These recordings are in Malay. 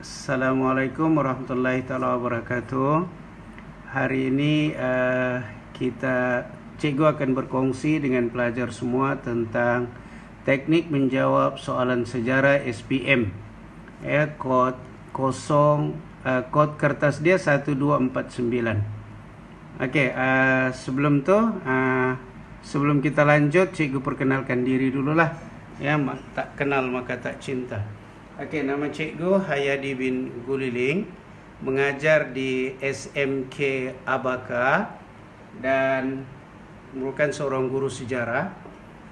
Assalamualaikum warahmatullahi taala wabarakatuh. Hari ini cikgu akan berkongsi dengan pelajar semua tentang teknik menjawab soalan sejarah SPM. Kod kertas dia 1249. Okey, sebelum kita lanjut, cikgu perkenalkan diri dululah. Tak kenal maka tak cinta. Okey, nama cikgu Hayadi bin Guliling, mengajar di SMK Abaka dan merupakan seorang guru sejarah.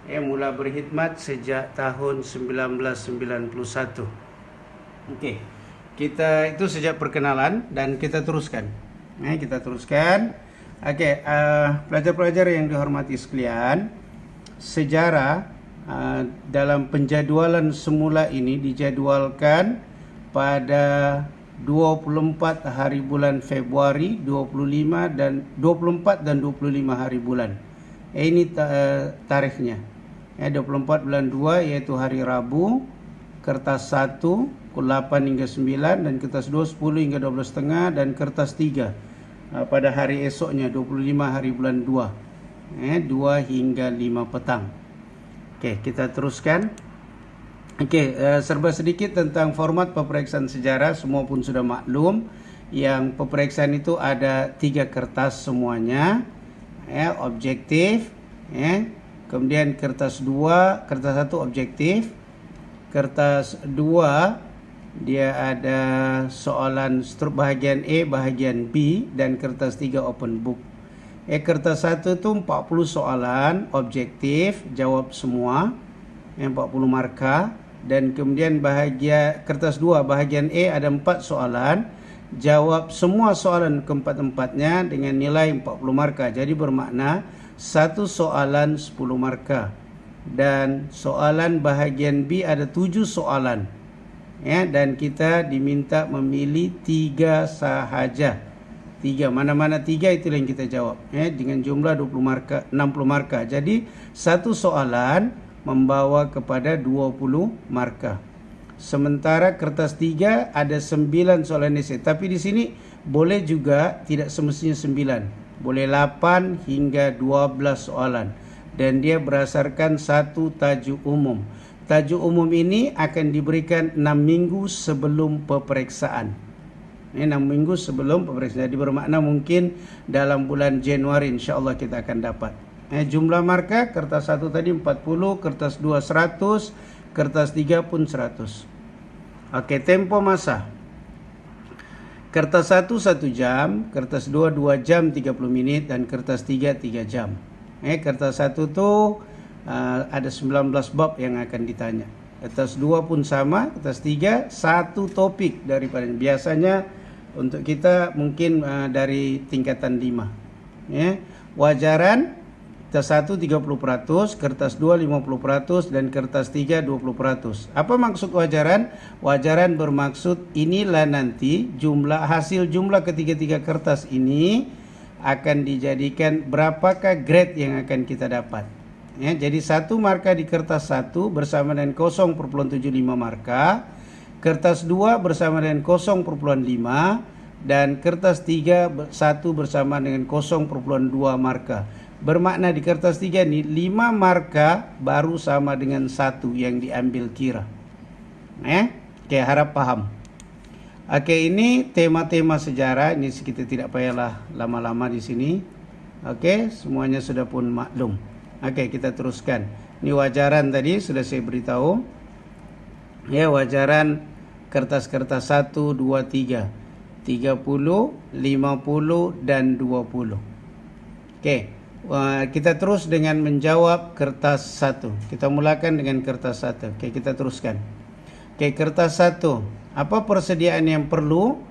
Mula berkhidmat sejak tahun 1991. Okey, kita itu sejak perkenalan dan kita teruskan. Okey, pelajar-pelajar yang dihormati sekalian, sejarah dalam penjadualan semula ini dijadualkan pada 24 hari bulan Februari, 24 dan 25 hari bulan. Ini tarikhnya. 24 bulan 2 iaitu hari Rabu, kertas 1 pukul 8 hingga 9, dan kertas 2 10 hingga 12.30, dan kertas 3 pada hari esoknya 25 hari bulan 2, 2 hingga 5 petang. Okey, kita teruskan. Okey, serba sedikit tentang format peperiksaan sejarah. Semua pun sudah maklum. Yang peperiksaan itu ada 3 kertas semuanya. Objektif. Kemudian kertas 2, kertas 1 objektif. Kertas 2 dia ada soalan bahagian A, bahagian B, dan kertas 3 open book. Kertas 1 tu 40 soalan objektif, jawab semua, 40 markah. Dan kemudian kertas 2 bahagian A ada 4 soalan, jawab semua soalan keempat-empatnya dengan nilai 40 markah. Jadi bermakna satu soalan 10 markah. Dan soalan bahagian B ada 7 soalan, dan kita diminta memilih 3 sahaja. 3, mana-mana 3 itulah yang kita jawab, dengan jumlah 60 markah. Jadi satu soalan membawa kepada 20 markah. Sementara kertas 3 ada 9 soalan esei, tapi di sini boleh juga tidak semestinya 9, boleh 8 hingga 12 soalan, dan dia berdasarkan satu tajuk umum. Tajuk umum ini akan diberikan 6 minggu sebelum peperiksaan. 6 minggu sebelum peperiksaan. Jadi bermakna mungkin dalam bulan Januari insya-Allah kita akan dapat. Jumlah markah kertas 1 tadi 40, kertas 2 100, kertas 3 pun 100. Okey, tempo masa. Kertas 1 1 jam, kertas 2 2 jam 30 minit, dan kertas 3 3 jam. Kertas 1 tu ada 19 bab yang akan ditanya. Kertas 2 pun sama, kertas 3 satu topik daripada biasanya untuk kita mungkin dari tingkatan 5. Wajaran kertas 1 30%, kertas 2 50%, dan kertas 3 20%. Apa maksud wajaran? Wajaran bermaksud inilah nanti hasil jumlah ketiga-tiga kertas ini akan dijadikan berapakah grade yang akan kita dapat. Jadi 1 markah di kertas 1 bersama dengan 0.75 markah, kertas 2 bersama dengan 0.5, dan kertas 3 1 bersama dengan 0.2 markah. Bermakna di kertas 3 ni 5 markah baru sama dengan 1 yang diambil kira. Okey, harap faham. Okey, ini tema-tema sejarah. Ini kita tidak payahlah lama-lama di sini. Okey, semuanya sudah pun maklum. Okey, kita teruskan. Ini wajaran tadi sudah saya beritahu. Wajaran kertas-kertas 1, 2, 3, 30, 50, dan 20. Okey, kita terus dengan menjawab kertas 1. Kita mulakan dengan kertas 1. Okey, kita teruskan. Okey, kertas 1. Apa persediaan yang perlu?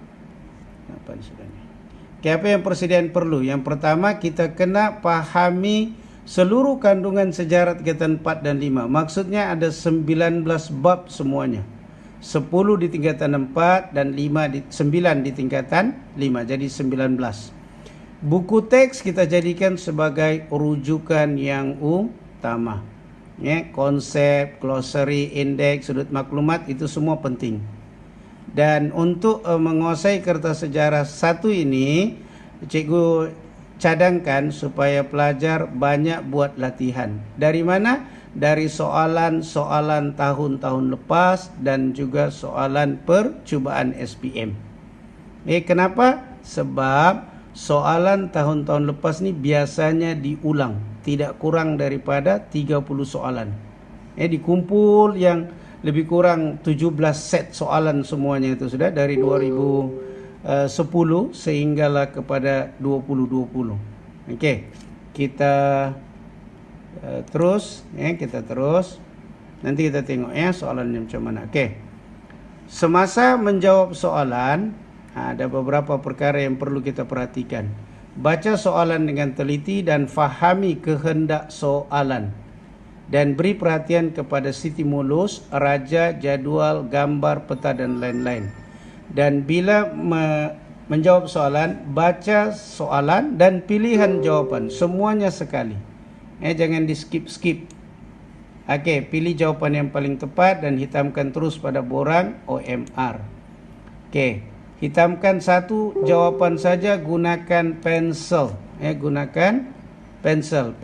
Okey, apa yang persediaan perlu? Yang pertama, kita kena pahami seluruh kandungan sejarah tingkatan 4 dan 5. Maksudnya ada 19 bab semuanya. 10 di tingkatan 4 dan 9 di tingkatan 5. Jadi 19. Buku teks kita jadikan sebagai rujukan yang utama. Konsep, glossary, indeks, sudut maklumat itu semua penting. Dan untuk menguasai kertas sejarah 1 ini, cikgu cadangkan supaya pelajar banyak buat latihan. Dari mana? Dari soalan-soalan tahun-tahun lepas dan juga soalan percubaan SPM. Kenapa? Sebab soalan tahun-tahun lepas ni biasanya diulang, tidak kurang daripada 30 soalan. Dikumpul yang lebih kurang 17 set soalan semuanya itu sudah dari 2010 sehinggalah kepada 2020. Okey. Kita terus kita terus. Nanti kita tengok soalannya macam mana. Okey. Semasa menjawab soalan, ada beberapa perkara yang perlu kita perhatikan. Baca soalan dengan teliti dan fahami kehendak soalan. Dan beri perhatian kepada stimulus, raja, jadual, gambar, peta dan lain-lain. Dan bila menjawab soalan, baca soalan dan pilihan jawapan. Semuanya sekali. Jangan di skip-skip. Okey, pilih jawapan yang paling tepat dan hitamkan terus pada borang OMR. Okey, hitamkan satu jawapan saja, gunakan pensel. Gunakan pensel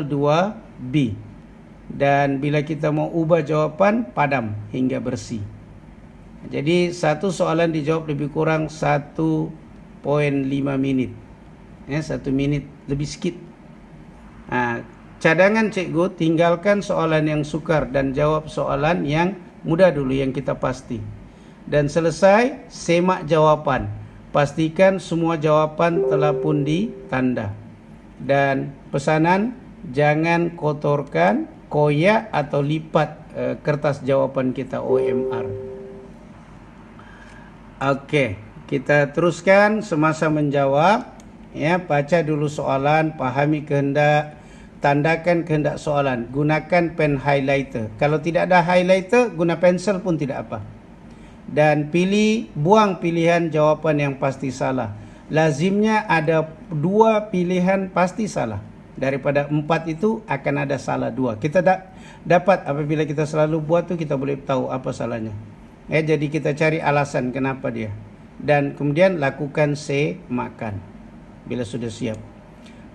2B. Dan bila kita mau ubah jawapan, padam hingga bersih. Jadi satu soalan dijawab lebih kurang 1.5 minit. 1 minit lebih sikit. Cadangan cikgu, tinggalkan soalan yang sukar dan jawab soalan yang mudah dulu yang kita pasti. Dan selesai, semak jawapan. Pastikan semua jawapan telah pun ditanda. Dan pesanan, jangan kotorkan, koyak atau lipat kertas jawapan kita OMR. Okey, kita teruskan semasa menjawab. Baca dulu soalan, pahami kehendak, tandakan kehendak soalan, gunakan pen highlighter. Kalau tidak ada highlighter, guna pensel pun tidak apa. Dan buang pilihan jawapan yang pasti salah. Lazimnya ada 2 pilihan pasti salah. Daripada 4 itu akan ada salah 2. Kita dapat apabila kita selalu buat tu, kita boleh tahu apa salahnya. Jadi kita cari alasan kenapa dia. Dan kemudian lakukan semakan bila sudah siap.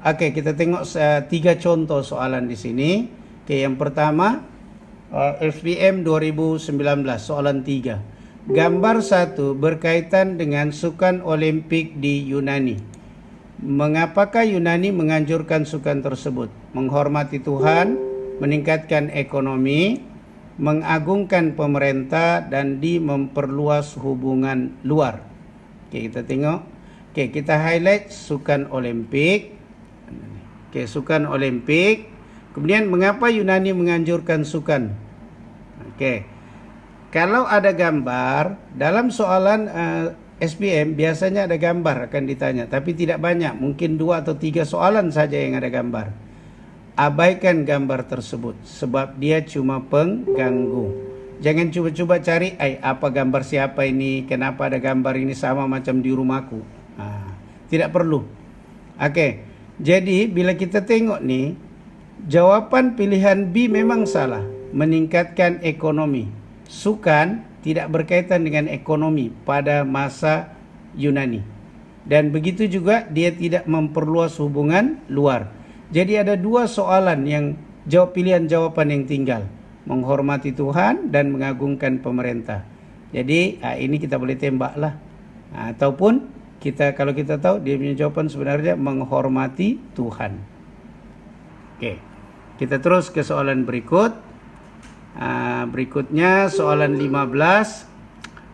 Okey, kita tengok 3 contoh soalan di sini. Okey, yang pertama SPM 2019 soalan 3. Gambar 1 berkaitan dengan sukan Olimpik di Yunani. Mengapakah Yunani menganjurkan sukan tersebut? Menghormati Tuhan, meningkatkan ekonomi, mengagungkan pemerintah dan memperluas hubungan luar. Okey, kita tengok. Okey, kita highlight sukan Olimpik. Okey, sukan Olimpik. Kemudian mengapa Yunani menganjurkan sukan? Okey. Kalau ada gambar dalam soalan SPM biasanya ada gambar akan ditanya, tapi tidak banyak, mungkin 2 atau 3 soalan saja yang ada gambar. Abaikan gambar tersebut sebab dia cuma pengganggu. Jangan cuba-cuba cari, apa gambar siapa ini, kenapa ada gambar ini sama macam di rumahku. Tidak perlu. Okey, jadi bila kita tengok ni, jawapan pilihan B memang salah, meningkatkan ekonomi. Sukan tidak berkaitan dengan ekonomi pada masa Yunani. Dan begitu juga dia tidak memperluas hubungan luar. Jadi ada 2 soalan yang pilihan jawapan yang tinggal. Menghormati Tuhan dan mengagungkan pemerintah. Jadi ini kita boleh tembaklah. Ataupun kalau kita tahu dia punya jawapan sebenarnya menghormati Tuhan. Okey. Kita terus ke soalan berikut. Berikutnya soalan 15.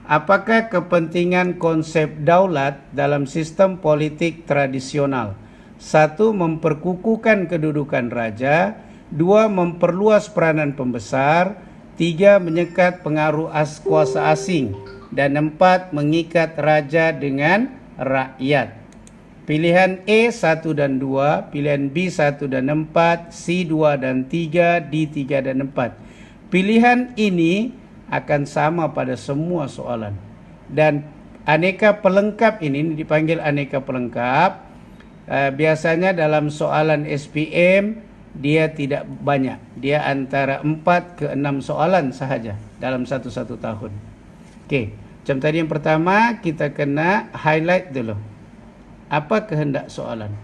Apakah kepentingan konsep daulat dalam sistem politik tradisional? 1. Memperkukuhkan kedudukan raja. 2. Memperluas peranan pembesar. 3. Menyekat pengaruh kuasa asing. Dan 4. Mengikat raja dengan rakyat. Pilihan A 1 dan 2, pilihan B 1 dan 4, C 2 dan 3, D 3 dan 4. Pilihan ini akan sama pada semua soalan. Dan aneka pelengkap ini dipanggil aneka pelengkap. Biasanya dalam soalan SPM dia tidak banyak. Dia antara 4 ke 6 soalan sahaja dalam satu tahun. Okey. Macam tadi yang pertama, kita kena highlight dulu. Apa kehendak soalan?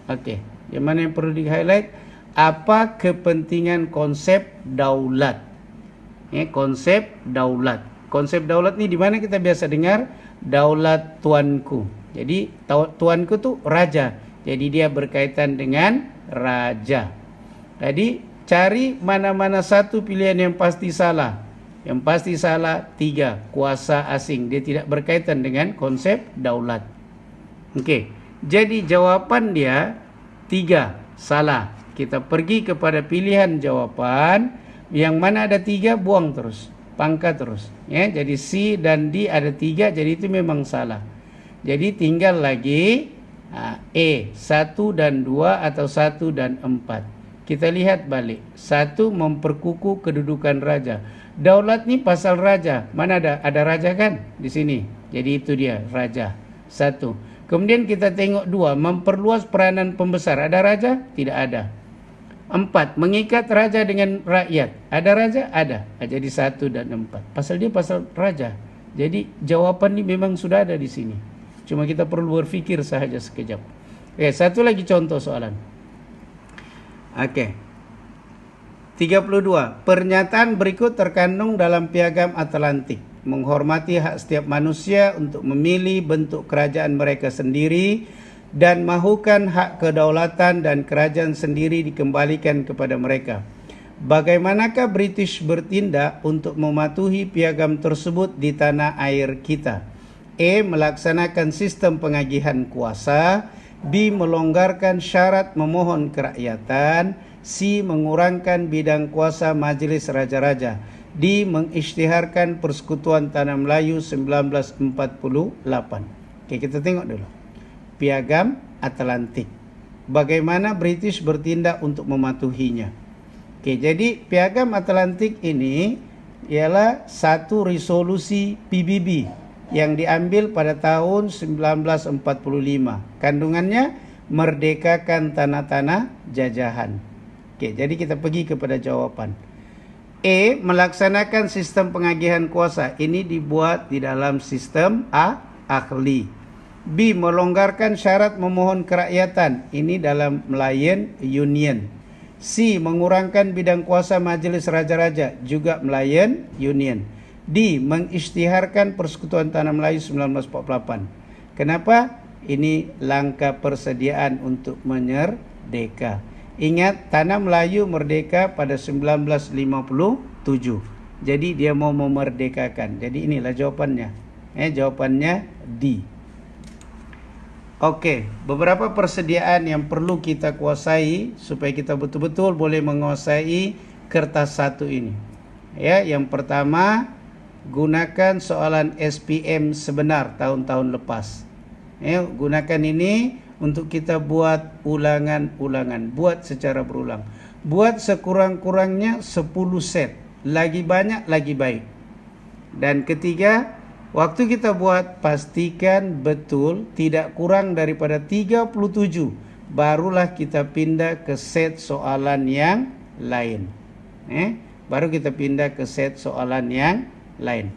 Okey, yang mana yang perlu di-highlight? Apa kepentingan konsep daulat? Konsep daulat. Konsep daulat ni di mana kita biasa dengar? Daulat tuanku. Jadi tuanku tu raja. Jadi dia berkaitan dengan raja. Jadi cari mana-mana satu pilihan yang pasti salah. Yang pasti salah 3, kuasa asing. Dia tidak berkaitan dengan konsep daulat. Okey. Jadi jawapan dia 3, salah. Kita pergi kepada pilihan jawapan yang mana ada 3, buang terus, pangkat terus. Jadi C dan D ada 3, jadi itu memang salah. Jadi tinggal lagi E, 1 dan 2 atau 1 dan 4. Kita lihat balik. 1, memperkukuh kedudukan raja. Daulat ni pasal raja. Mana ada? Ada raja kan di sini. Jadi itu dia, raja. 1. Kemudian kita tengok 2, memperluas peranan pembesar. Ada raja? Tidak ada. 4, mengikat raja dengan rakyat. Ada raja? Ada. Jadi 1 dan 4. Pasal dia pasal raja. Jadi jawapan ni memang sudah ada di sini. Cuma kita perlu berfikir sahaja sekejap. Okey, satu lagi contoh soalan. Okey. 32. Pernyataan berikut terkandung dalam Piagam Atlantik. Menghormati hak setiap manusia untuk memilih bentuk kerajaan mereka sendiri dan mahukan hak kedaulatan dan kerajaan sendiri dikembalikan kepada mereka. Bagaimanakah British bertindak untuk mematuhi piagam tersebut di tanah air kita? A. Melaksanakan sistem pengagihan kuasa. B. Melonggarkan syarat memohon kerakyatan. C. Mengurangkan bidang kuasa Majlis Raja-Raja. D. Mengisytiharkan Persekutuan Tanah Melayu 1948. Okey, kita tengok dulu. Piagam Atlantik. Bagaimana British bertindak untuk mematuhinya? Okey, jadi Piagam Atlantik ini ialah satu resolusi PBB yang diambil pada tahun 1945. Kandungannya merdekakan tanah-tanah jajahan. Okey, jadi kita pergi kepada jawapan. A. Melaksanakan sistem pengagihan kuasa. Ini dibuat di dalam sistem ahli. B. Melonggarkan syarat memohon kerakyatan. Ini dalam Malayan Union. C. Mengurangkan bidang kuasa Majlis Raja-Raja. Juga Malayan Union. D. Mengisytiharkan Persekutuan Tanah Melayu 1948. Kenapa? Ini langkah persediaan untuk menyerdeka. Ingat, Tanah Melayu merdeka pada 1957. Jadi dia mau memerdekakan. Jadi inilah jawapannya. Jawapannya D. Okey, beberapa persediaan yang perlu kita kuasai supaya kita betul-betul boleh menguasai kertas 1 ini. Yang pertama, gunakan soalan SPM sebenar tahun-tahun lepas. Gunakan ini untuk kita buat ulangan-ulangan. Buat secara berulang. Buat sekurang-kurangnya 10 set. Lagi banyak, lagi baik. Dan ketiga, waktu kita buat, pastikan betul tidak kurang daripada 37. Barulah kita pindah ke set soalan yang lain. Baru kita pindah ke set soalan yang lain.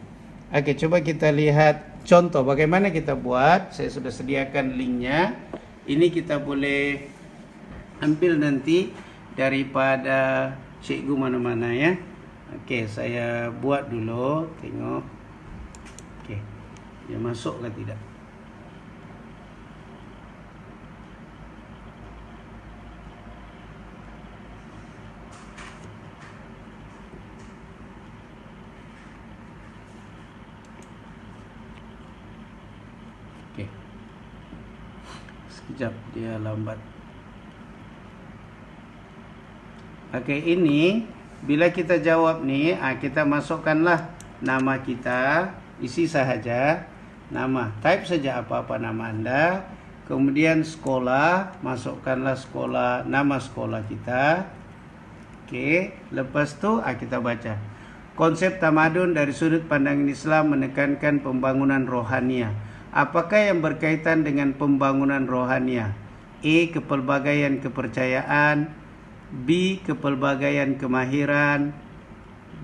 Okey, coba kita lihat contoh bagaimana kita buat. Saya sudah sediakan linknya. Ini kita boleh ambil nanti daripada cikgu mana-mana ya. Okey, saya buat dulu. Tengok. Okey, dia masuk ke tidak? Sekejap, dia lambat. Okey, ini bila kita jawab ni, kita masukkanlah nama kita, isi sahaja nama. Type saja apa-apa nama anda. Kemudian sekolah, masukkanlah sekolah, nama sekolah kita. Okey, lepas tu kita baca. Konsep tamadun dari sudut pandangan Islam menekankan pembangunan rohaniah. Apakah yang berkaitan dengan pembangunan rohaniah? A. Kepelbagaian kepercayaan. B. Kepelbagaian kemahiran.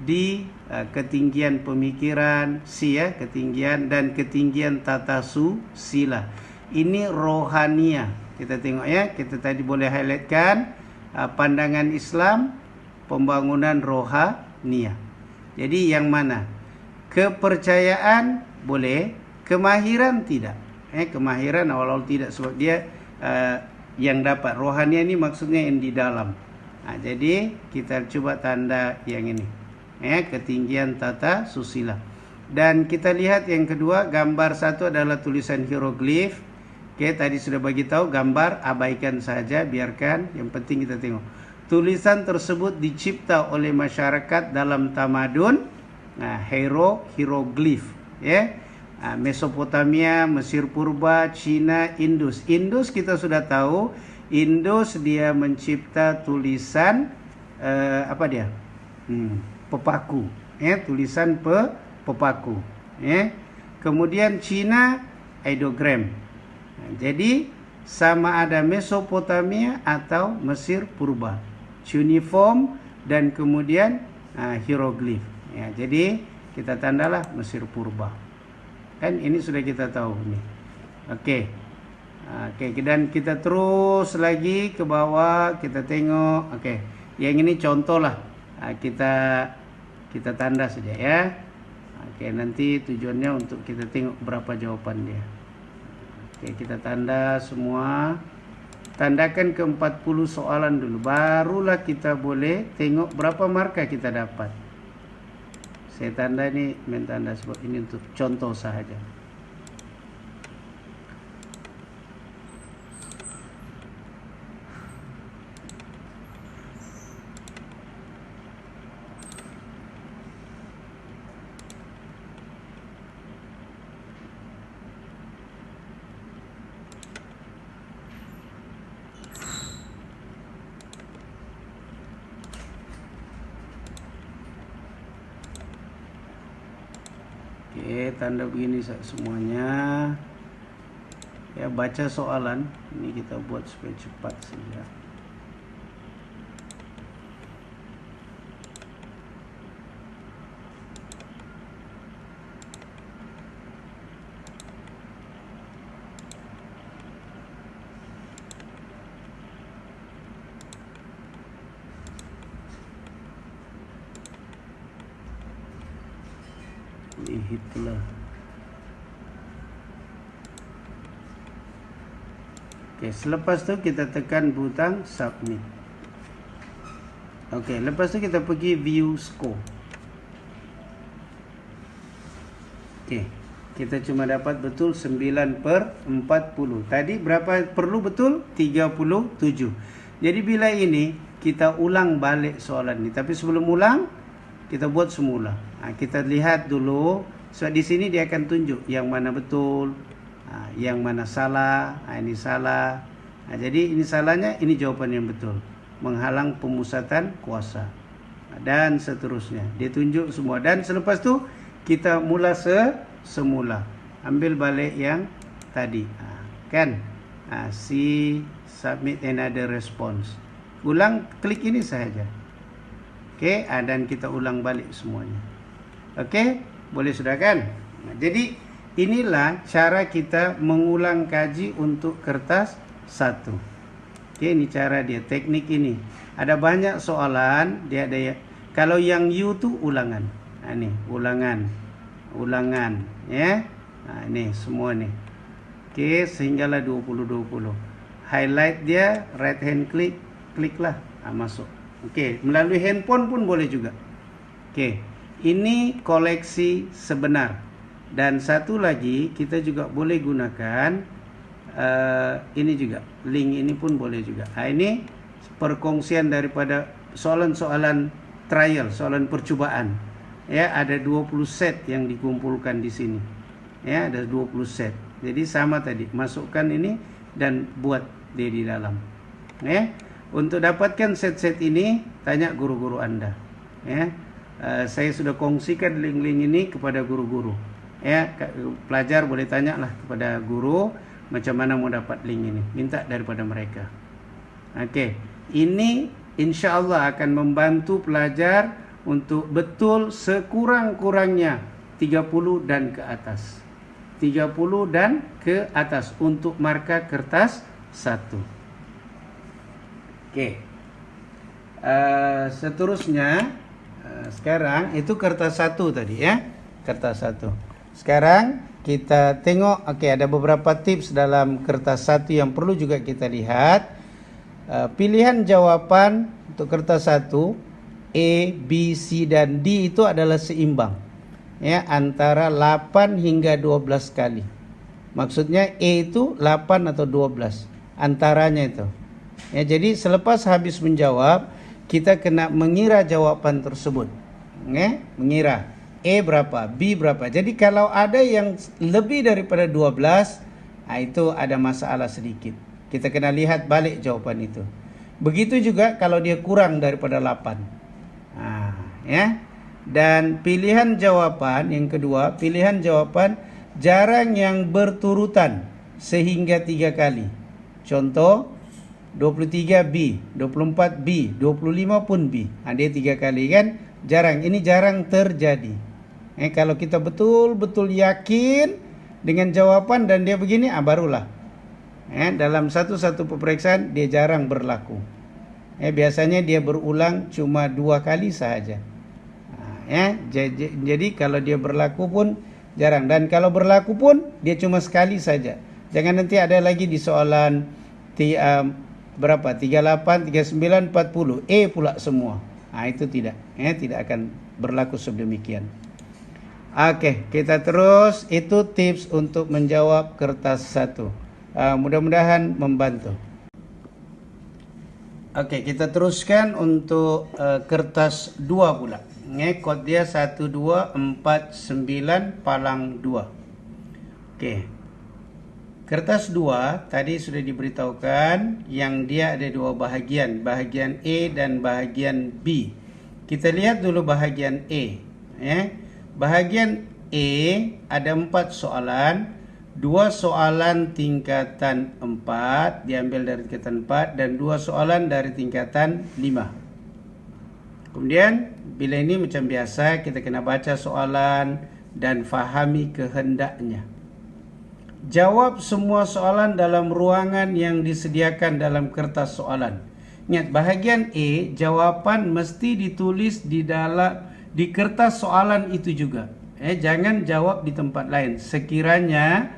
di ketinggian pemikiran, ketinggian dan ketinggian tata susila. Ini rohania. Kita tengok ya, kita tadi boleh highlightkan pandangan Islam, pembangunan rohania. Jadi yang mana? Kepercayaan boleh, kemahiran tidak. Kemahiran awal-awal tidak, sebab dia yang dapat. Rohania ini maksudnya yang di dalam. Jadi kita coba tanda yang ini, ketinggian tata susila. Dan kita lihat yang kedua, gambar satu adalah tulisan hieroglif. Tadi sudah bagi tahu, gambar abaikan saja, biarkan. Yang penting kita tengok. Tulisan tersebut dicipta oleh masyarakat dalam tamadun hieroglif, Mesopotamia, Mesir purba, Cina, Indus. Indus kita sudah tahu, Indus dia mencipta tulisan pepaku, tulisan pepaku. Kemudian Cina ideogram. Jadi sama ada Mesopotamia atau Mesir purba, cuneiform dan kemudian hieroglif. Jadi kita tandalah Mesir purba. Kan ini sudah kita tahu nih. Oke, dan kita terus lagi ke bawah, kita tengok. Yang ini contoh lah. Kita tanda saja ya. Nanti tujuannya untuk kita tengok berapa jawaban dia. Kita tanda semua. Tandakan ke 40 soalan dulu, barulah kita boleh tengok berapa markah kita dapat. Saya tanda ini, mentanda sebab ini untuk contoh sahaja. Tanda begini semuanya. Baca soalan. Ini kita buat supaya cepat saja. Hitler. Selepas tu kita tekan butang submit. Lepas tu kita pergi view score. Kita cuma dapat betul 9/40. Tadi berapa perlu betul? 37. Jadi bila ini kita ulang balik soalan ni. Tapi sebelum ulang, kita buat semula. Kita lihat dulu. So di sini dia akan tunjuk yang mana betul, yang mana salah. Ini salah. Jadi ini salahnya, ini jawaban yang betul. Menghalang pemusatan kuasa. Dan seterusnya. Dia tunjuk semua. Dan selepas tu kita mula semula. Ambil balik yang tadi. See submit another response. Ulang, klik ini sahaja. Dan kita ulang balik semuanya. Boleh sudah kan? Jadi inilah cara kita mengulang kaji untuk kertas 1. Ini cara dia, teknik ini. Ada banyak soalan, dia ada kalau yang U tu ulangan. Ini ulangan ya. Ini semua ni. Sehinggalah 20. Highlight dia, right hand kliklah, masuk. Melalui handphone pun boleh juga. Ini koleksi sebenar. Dan satu lagi kita juga boleh gunakan ini juga. Link ini pun boleh juga. Ini perkongsian daripada soalan-soalan trial, soalan percubaan. Ada 20 set yang dikumpulkan di sini. Ada 20 set. Jadi sama tadi, masukkan ini dan buat dia di dalam. Untuk dapatkan set-set ini, tanya guru-guru Anda. Saya sudah kongsikan link-link ini kepada guru-guru. Pelajar boleh tanyalah kepada guru macam mana mau dapat link ini. Minta daripada mereka. Ini insya Allah akan membantu pelajar untuk betul sekurang-kurangnya 30 dan ke atas. 30 dan ke atas untuk markah kertas 1. Okey. Seterusnya sekarang itu kertas 1 tadi ya. Kertas 1. Sekarang kita tengok ada beberapa tips dalam kertas 1 yang perlu juga kita lihat. Pilihan jawapan untuk kertas 1 A, B, C dan D itu adalah seimbang. Ya, antara 8 hingga 12 kali. Maksudnya A itu 8 atau 12. Antaranya itu. Ya, jadi selepas habis menjawab, kita kena mengira jawaban tersebut. Ya, mengira A berapa, B berapa. Jadi kalau ada yang lebih daripada 12, itu ada masalah sedikit. Kita kena lihat balik jawaban itu. Begitu juga kalau dia kurang daripada 8. Ya. Dan pilihan jawapan yang kedua, pilihan jawapan jarang yang berturutan sehingga 3 kali. Contoh 23B, 24B, 25 pun B. Dia 3 kali kan? Jarang. Ini jarang terjadi. Kalau kita betul-betul yakin dengan jawaban dan dia begini, barulah. Dalam satu peperiksaan dia jarang berlaku. Biasanya dia berulang cuma 2 kali sahaja. Jadi kalau dia berlaku pun jarang. Dan kalau berlaku pun dia cuma sekali saja. Jangan nanti ada lagi di soalan berapa? 38, 39, 40. Pula semua. Itu tidak. Tidak akan berlaku sedemikian. Oke, kita terus. Itu tips untuk menjawab kertas 1. Mudah-mudahan membantu. Oke, kita teruskan untuk kertas 2 pula. Kod dia 1249 palang 2. Oke. Kertas 2 tadi sudah diberitahukan yang dia ada 2 bahagian. Bahagian A dan bahagian B. Kita lihat dulu bahagian A. Bahagian A ada 4 soalan. 2 soalan tingkatan 4 diambil dari tingkatan 4 dan 2 soalan dari tingkatan 5. Kemudian bila ini macam biasa kita kena baca soalan dan fahami kehendaknya. Jawab semua soalan dalam ruangan yang disediakan dalam kertas soalan. Ingat bahagian A, jawapan mesti ditulis di kertas soalan itu juga. Jangan jawab di tempat lain. Sekiranya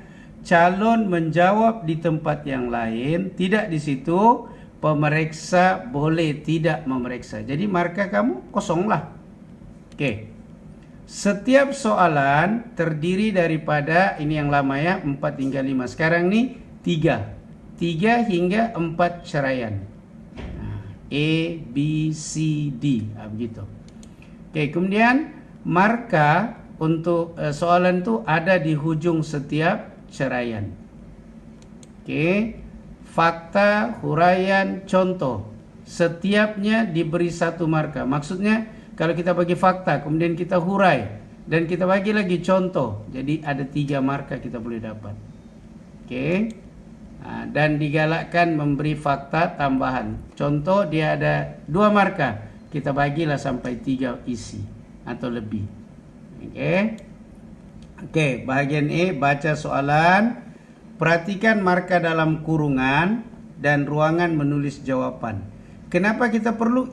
calon menjawab di tempat yang lain, tidak di situ, pemeriksa boleh tidak memeriksa. Jadi markah kamu kosonglah. Oke. Setiap soalan terdiri daripada, ini yang lama ya, 4 hingga 5. Sekarang nih 3. 3 hingga 4 ceraian. A, B, C, D. Begitu. Oke, kemudian markah untuk soalan itu ada di hujung setiap ceraian. Oke. Fakta, huraian, contoh. Setiapnya diberi 1 markah. Maksudnya kalau kita bagi fakta, kemudian kita hurai dan kita bagi lagi contoh. Jadi ada 3 markah kita boleh dapat. Oke. Dan digalakkan memberi fakta tambahan. Contoh dia ada 2 markah. Kita bagilah sampai 3 isi atau lebih. Oke, bahagian E baca soalan. Perhatikan markah dalam kurungan dan ruangan menulis jawapan. Kenapa kita perlu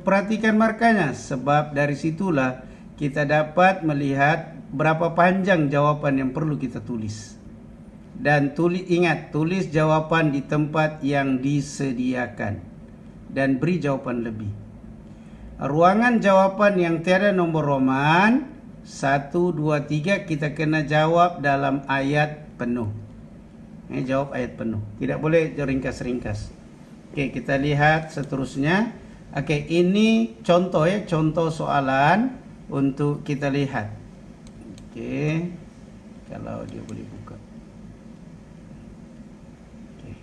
perhatikan markahnya? Sebab dari situlah kita dapat melihat berapa panjang jawapan yang perlu kita tulis. Dan ingat, tulis jawapan di tempat yang disediakan. Dan beri jawapan lebih. Ruangan jawapan yang tiada nombor roman 1, 2, 3 kita kena jawab dalam ayat penuh. Jawab ayat penuh. Tidak boleh ringkas-ringkas. Oke, kita lihat seterusnya. Oke, ini contoh ya, contoh soalan untuk kita lihat. Oke. Kalau dia boleh buka. Oke.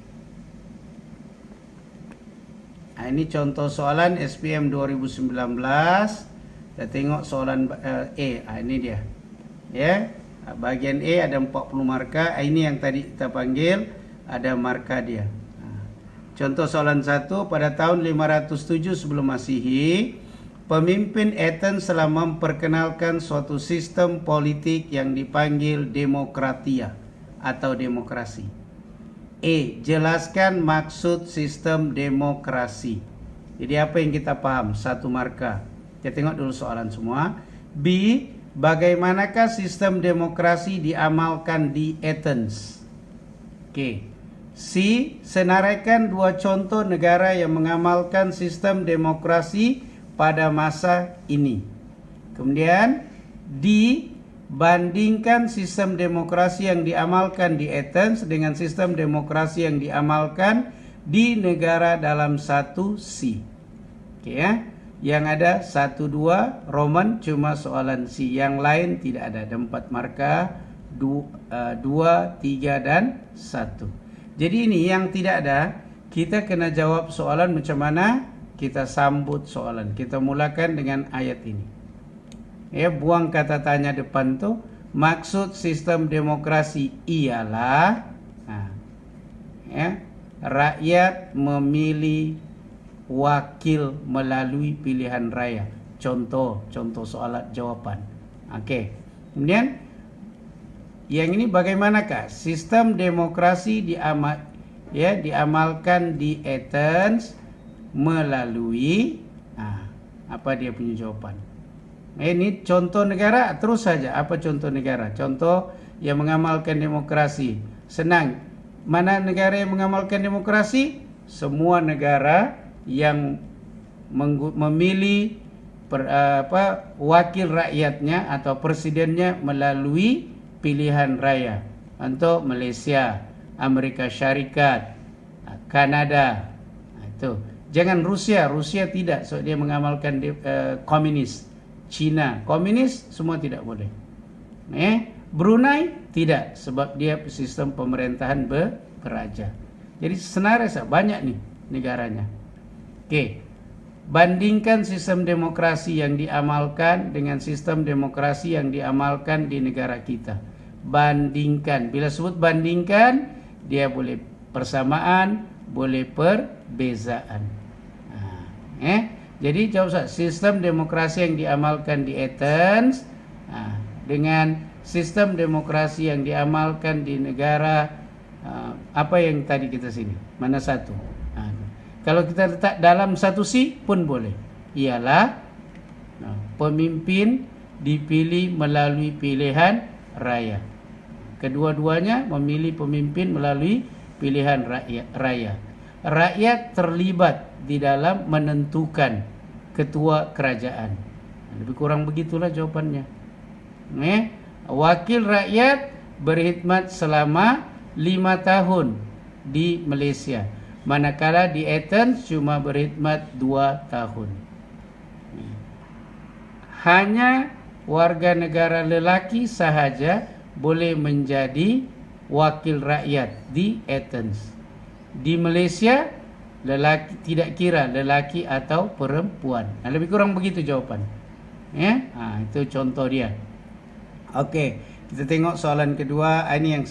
Ini contoh soalan SPM 2019. Kita tengok soalan A. Ini dia. Ya. Bahagian A ada 40 markah. Ini yang tadi kita panggil ada markah dia. Contoh soalan 1, pada tahun 507 sebelum Masihi, Pemimpin Athens telah memperkenalkan suatu sistem politik yang dipanggil demokratia atau demokrasi. Jelaskan maksud sistem demokrasi. Jadi apa yang kita paham? 1 markah. Kita tengok dulu soalan semua. B, bagaimanakah sistem demokrasi diamalkan di Athens? C, senaraikan 2 contoh negara yang mengamalkan sistem demokrasi pada masa ini. Kemudian D, bandingkan sistem demokrasi yang diamalkan di Athens dengan sistem demokrasi yang diamalkan di negara dalam 1C. Ya. Yang ada 1, 2 Roman cuma soalan C, yang lain tidak ada. Ada 4 markah, 2, 3 dan 1. Jadi ini yang tidak ada, kita kena jawab soalan macam mana kita sambut soalan. Kita mulakan dengan ayat ini. Ya, buang kata tanya depan tu. Maksud sistem demokrasi ialah rakyat memilih wakil melalui pilihan raya. Contoh soalan jawapan. Okey. Kemudian yang ini bagaimanakah sistem demokrasi diamalkan di Athens melalui apa dia punya jawapan. Ini contoh negara, terus saja apa contoh negara. Contoh yang mengamalkan demokrasi. Senang. Mana negara yang mengamalkan demokrasi? Semua negara yang memilih wakil rakyatnya atau presidennya melalui pilihan raya. Untuk Malaysia, Amerika Syarikat, Kanada. Itu. Jangan Rusia tidak, so dia mengamalkan komunis. Cina komunis, semua tidak boleh. Brunei tidak, sebab dia sistem pemerintahan beraja. Jadi senarai banyak nih negaranya. Bandingkan sistem demokrasi yang diamalkan dengan sistem demokrasi yang diamalkan di negara kita. Bandingkan. Bila sebut bandingkan, dia boleh persamaan, boleh perbezaan. Jadi jawab sistem demokrasi yang diamalkan di Athens dengan sistem demokrasi yang diamalkan di negara apa yang tadi kita sini. Mana satu? Kalau kita letak dalam 1C pun boleh. Ialah pemimpin dipilih melalui pilihan raya. Kedua-duanya memilih pemimpin melalui pilihan raya. Rakyat terlibat di dalam menentukan ketua kerajaan. Lebih kurang begitulah jawapannya. Wakil rakyat berkhidmat selama 5 tahun di Malaysia, manakala di Athens cuma berkhidmat 2 tahun. Hanya warga negara lelaki sahaja boleh menjadi wakil rakyat di Athens. Di Malaysia, lelaki tidak kira lelaki atau perempuan. Lebih kurang begitu jawapan. Itu contoh dia. Okey, kita tengok soalan kedua. Ini yang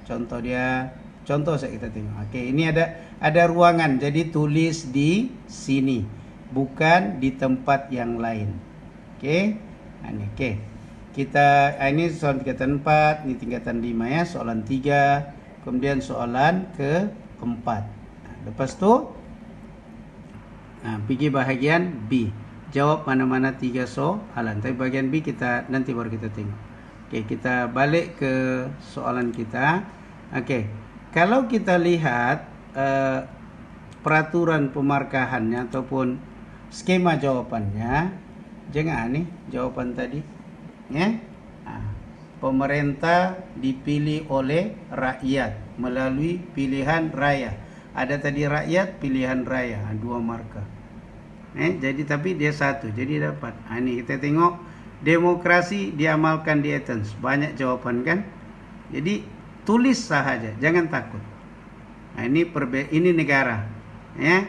contoh dia. Contoh saya kita tengok. Okey, ini ada ruangan. Jadi tulis di sini, bukan di tempat yang lain. Okey. Ini okey. Kita ini soalan tingkatan 4, ini tingkatan 5 ya. Soalan 3, kemudian soalan ke-4. Lepas tu pergi bahagian B. Jawab mana-mana 3 soalan. Tapi bahagian B nanti baru kita tengok. Okey, kita balik ke soalan kita. Okey. Kalau kita lihat peraturan pemarkahannya ataupun skema jawapannya, jangan jawapan tadi. Pemerintah dipilih oleh rakyat melalui pilihan raya. Ada tadi rakyat, pilihan raya, 2 markah. Jadi tapi dia 1, jadi dapat. Ini kita tengok demokrasi diamalkan di Athens. Banyak jawapan kan? Jadi tulis sahaja, jangan takut. Ini negara, ya.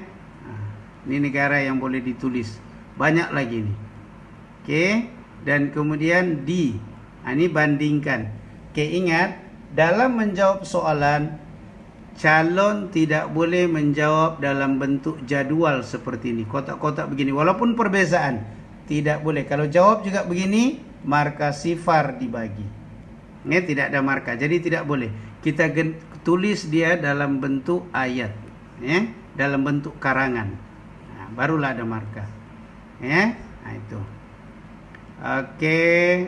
Ini negara yang boleh ditulis. Banyak lagi nih. Okey, dan kemudian D. Ini bandingkan. Okey, ingat dalam menjawab soalan calon tidak boleh menjawab dalam bentuk jadual seperti ini, kotak-kotak begini, walaupun perbezaan tidak boleh. Kalau jawab juga begini, marka sifar dibagi, tidak ada marka, jadi tidak boleh. Kita tulis dia dalam bentuk ayat, dalam bentuk karangan, barulah ada marka, itu. Oke,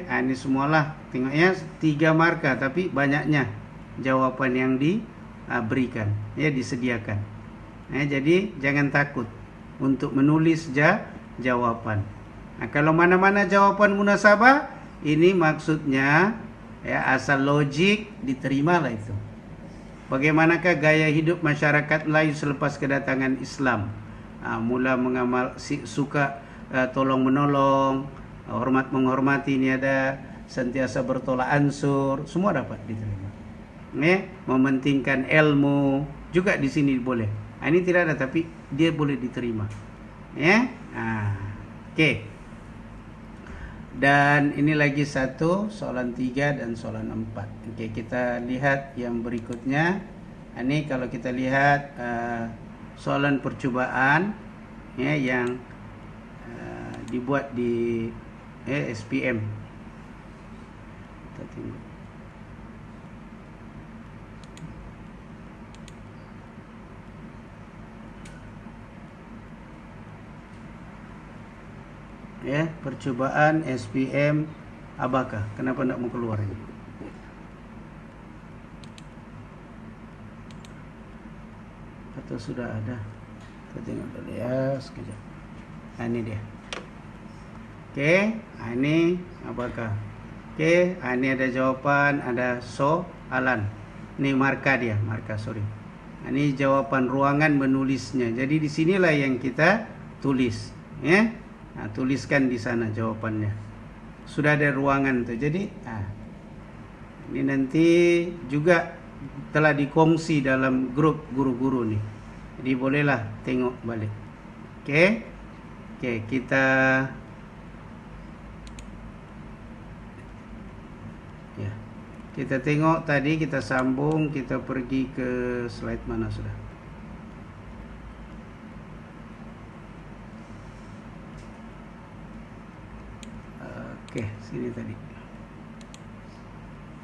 ini semualah, tengoknya 3 marka, tapi banyaknya jawaban yang diberikan, disediakan. Jadi jangan takut untuk menulis jawaban. Kalau mana-mana jawaban munasabah, ini maksudnya asal logik diterimalah itu. Bagaimanakah gaya hidup masyarakat Melayu selepas kedatangan Islam? Mula mengamal, suka tolong menolong, hormat menghormati, ini ada, sentiasa bertolak ansur, semua dapat diterima. Mementingkan ilmu juga di sini boleh. Ini tidak ada, tapi dia boleh diterima. Oke. Dan ini lagi satu, soalan 3 dan soalan 4. Oke, kita lihat yang berikutnya. Ini kalau kita lihat soalan percobaan yang dibuat di SPM. Kita tengok. Percobaan SPM Abaka. Kenapa tidak mau keluar ini? Atau sudah ada? Kita tengok dulu ya, sekejap. Ini dia. Oke, ini Abaka. Oke, ini ada jawaban, ada soalan. Ini marka dia, sorry. Ini jawaban ruangan menulisnya. Jadi di sinilah yang kita tulis, tuliskan di sana jawabannya. Sudah ada ruangan tuh. Jadi ini nanti juga telah dikongsi dalam grup guru-guru nih. Jadi bolehlah tengok balik. Oke, kita kita tengok tadi, kita sambung, kita pergi ke slide mana sudah. Oke, sini tadi.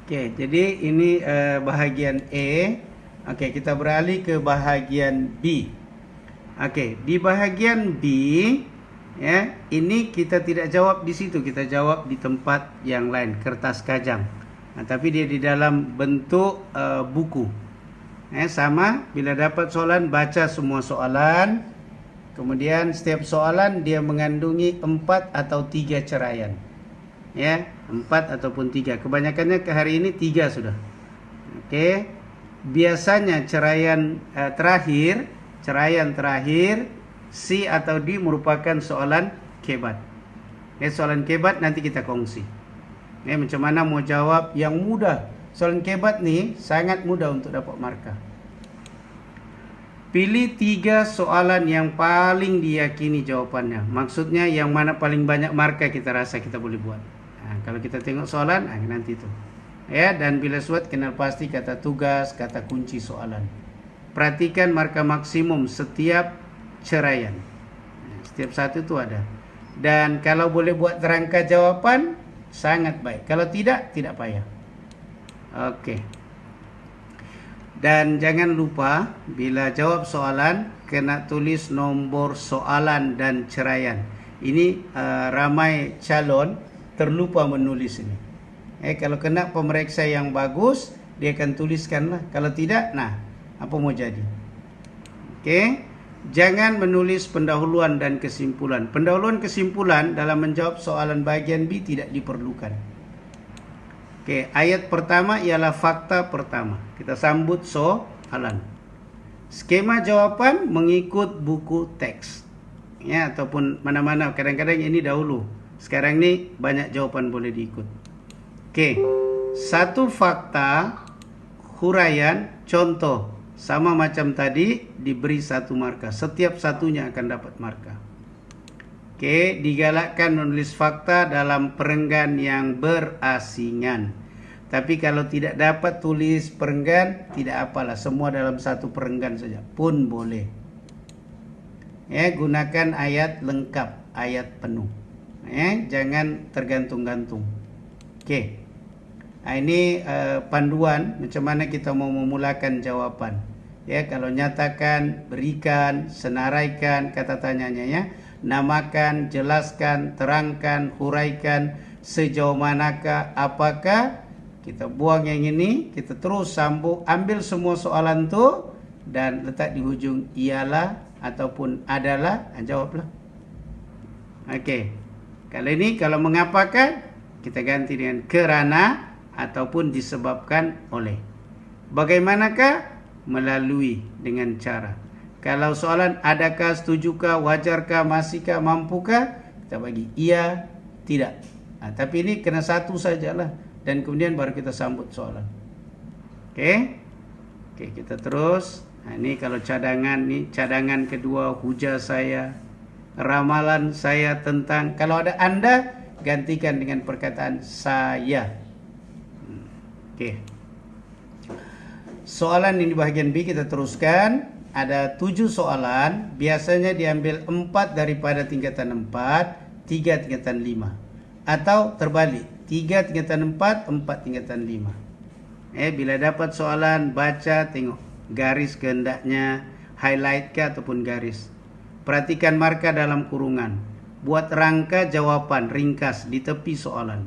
Oke, jadi ini bahagian E. Oke, kita beralih ke bahagian B. Oke, di bahagian B, ini kita tidak jawab di situ, kita jawab di tempat yang lain, kertas kajang. Tapi dia di dalam bentuk buku. Sama, bila dapat soalan, baca semua soalan. Kemudian setiap soalan dia mengandungi 4 atau 3 ceraian. 4 ataupun 3. Kebanyakannya ke hari ini 3 sudah. Oke. Biasanya ceraian terakhir C atau D merupakan soalan kebat. Soalan kebat nanti kita kongsi. Macam mana mau jawab yang mudah. Soalan kebat nih sangat mudah untuk dapat markah. Pilih 3 soalan yang paling diyakini jawabannya. Maksudnya yang mana paling banyak markah kita rasa kita boleh buat. Kalau kita tengok soalan, nanti itu. Dan bila suat kenal pasti kata tugas, kata kunci soalan. Perhatikan markah maksimum setiap ceraian. Setiap satu itu ada. Dan kalau boleh buat rangka jawaban, sangat baik. Kalau tidak, tidak payah. Oke. Dan jangan lupa bila jawab soalan kena tulis nombor soalan dan ceraian. Ini ramai calon terlupa menulis ini. Kalau kena pemeriksa yang bagus, dia akan tuliskanlah. Kalau tidak, apa mau jadi? Oke. Jangan menulis pendahuluan dan kesimpulan. Pendahuluan kesimpulan dalam menjawab soalan bagian B tidak diperlukan. Oke, ayat pertama ialah fakta pertama. Kita sambut soalan. Skema jawaban mengikut buku teks. Ataupun mana-mana. Kadang-kadang ini dahulu. Sekarang ini banyak jawaban boleh diikut. Oke. Satu fakta, huraian, contoh. Sama macam tadi, diberi 1 markah. Setiap satunya akan dapat markah. Oke, digalakkan menulis fakta dalam perenggan yang berasingan. Tapi kalau tidak dapat tulis perenggan, tidak apalah, semua dalam satu perenggan saja pun boleh. Ya, gunakan ayat lengkap, ayat penuh. Jangan tergantung-gantung. Oke. Nah, ini panduan macam mana kita mau memulakan jawaban. Ya, kalau nyatakan, berikan, senaraikan kata tanyanya ya. Namakan, jelaskan, terangkan, huraikan, sejauh manakah, apakah. Kita buang yang ini, kita terus sambung, ambil semua soalan tu dan letak di hujung ialah ataupun adalah, jawablah. Okey. Kalau ini, kalau mengapakan, kita ganti dengan kerana ataupun disebabkan oleh. Bagaimanakah? Melalui, dengan cara. Kalau soalan adakah, setujukah, wajarkah, masihkah, mampukah, kita bagi iya, tidak. Tapi ini kena satu sajalah. Dan kemudian baru kita sambut soalan. Oke, kita terus. Nah, ini kalau cadangan, nih cadangan kedua, hujah saya, ramalan saya tentang. Kalau ada anda, gantikan dengan perkataan saya. Oke. Soalan ini bahagian B kita teruskan. Ada 7 soalan. Biasanya diambil 4 daripada tingkatan 4, 3 tingkatan 5. Atau terbalik, 3 tingkatan 4, 4 tingkatan 5. Bila dapat soalan, baca, tengok garis kehendaknya, highlight ke ataupun garis. Perhatikan marka dalam kurungan. Buat rangka jawapan ringkas di tepi soalan.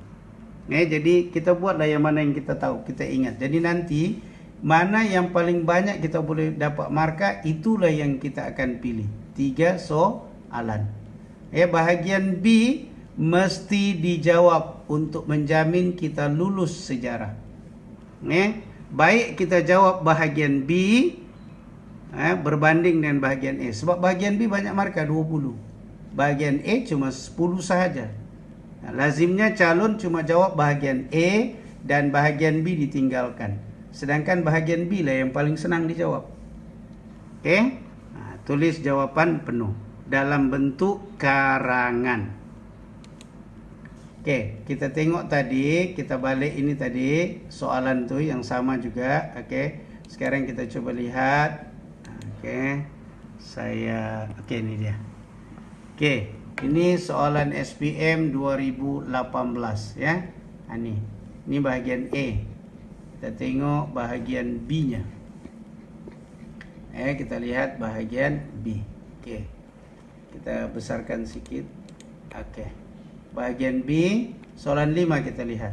Jadi kita buatlah yang mana yang kita tahu, kita ingat. Jadi nanti mana yang paling banyak kita boleh dapat marka, itulah yang kita akan pilih. 3 soalan. Bahagian B mesti dijawab untuk menjamin kita lulus sejarah. Baik kita jawab bahagian B berbanding dengan bahagian A. Sebab bahagian B banyak markah 20. Bahagian A cuma 10 sahaja. Lazimnya calon cuma jawab bahagian A dan bahagian B ditinggalkan. Sedangkan bahagian B lah yang paling senang dijawab. Tulis jawapan penuh dalam bentuk karangan. Kita tengok tadi, kita balik ini tadi soalan tu yang sama juga. Sekarang kita coba lihat. Ini dia. Ini soalan SPM 2018 ya. Ini bahagian A. Kita tengok bahagian B-nya. Kita lihat bahagian B. Kita besarkan sikit. Bahagian B, soalan 5 kita lihat.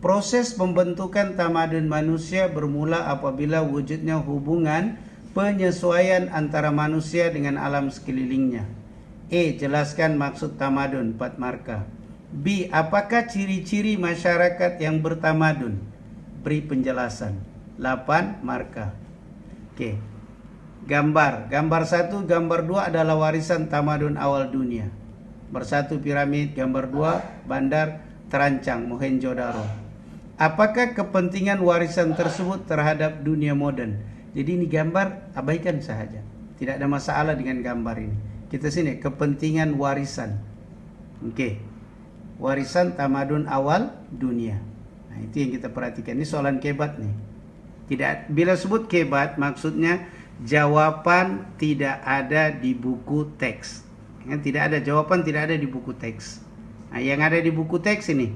Proses pembentukan tamadun manusia bermula apabila wujudnya hubungan penyesuaian antara manusia dengan alam sekelilingnya. A. Jelaskan maksud tamadun, 4 markah. B. Apakah ciri-ciri masyarakat yang bertamadun? Beri penjelasan, 8 markah. Gambar 1, gambar 2 adalah warisan tamadun awal dunia. Gambar 1 piramid, gambar 2 bandar terancang Mohenjo-daro. Apakah kepentingan warisan tersebut terhadap dunia moden? Jadi ini gambar abaikan sahaja. Tidak ada masalah dengan gambar ini. Kita sini kepentingan warisan. Warisan tamadun awal dunia. Itu yang kita perhatikan. Ini soalan kebat nih. Bila sebut kebat maksudnya jawapan tidak ada di buku teks. Tidak ada jawaban, tidak ada di buku teks. Yang ada di buku teks ini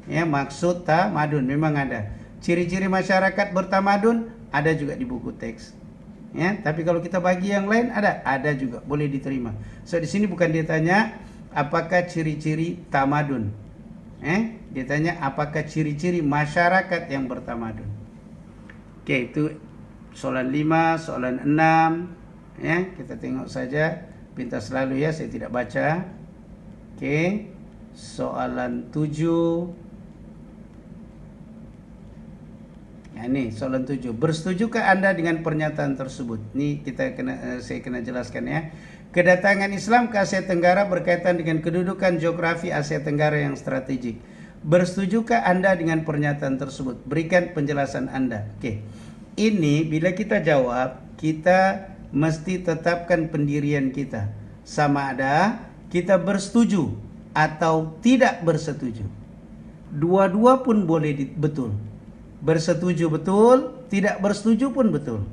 maksud tamadun memang ada. Ciri-ciri masyarakat bertamadun ada juga di buku teks. Tapi kalau kita bagi yang lain ada juga, boleh diterima. So di sini bukan dia tanya apakah ciri-ciri tamadun. Dia tanya apakah ciri-ciri masyarakat yang bertamadun. Itu soalan 5, soalan 6. Kita tengok saja. Pintas selalu ya, saya tidak baca. Soalan 7. Ini soalan 7. Bersetujukah Anda dengan pernyataan tersebut? Ini saya kena jelaskan ya. Kedatangan Islam ke Asia Tenggara berkaitan dengan kedudukan geografi Asia Tenggara yang strategik. Bersetujukah Anda dengan pernyataan tersebut? Berikan penjelasan Anda. Ini bila kita jawab, kita mesti tetapkan pendirian kita. Sama ada kita bersetuju atau tidak bersetuju. Dua-dua pun boleh betul. Bersetuju betul, tidak bersetuju pun betul.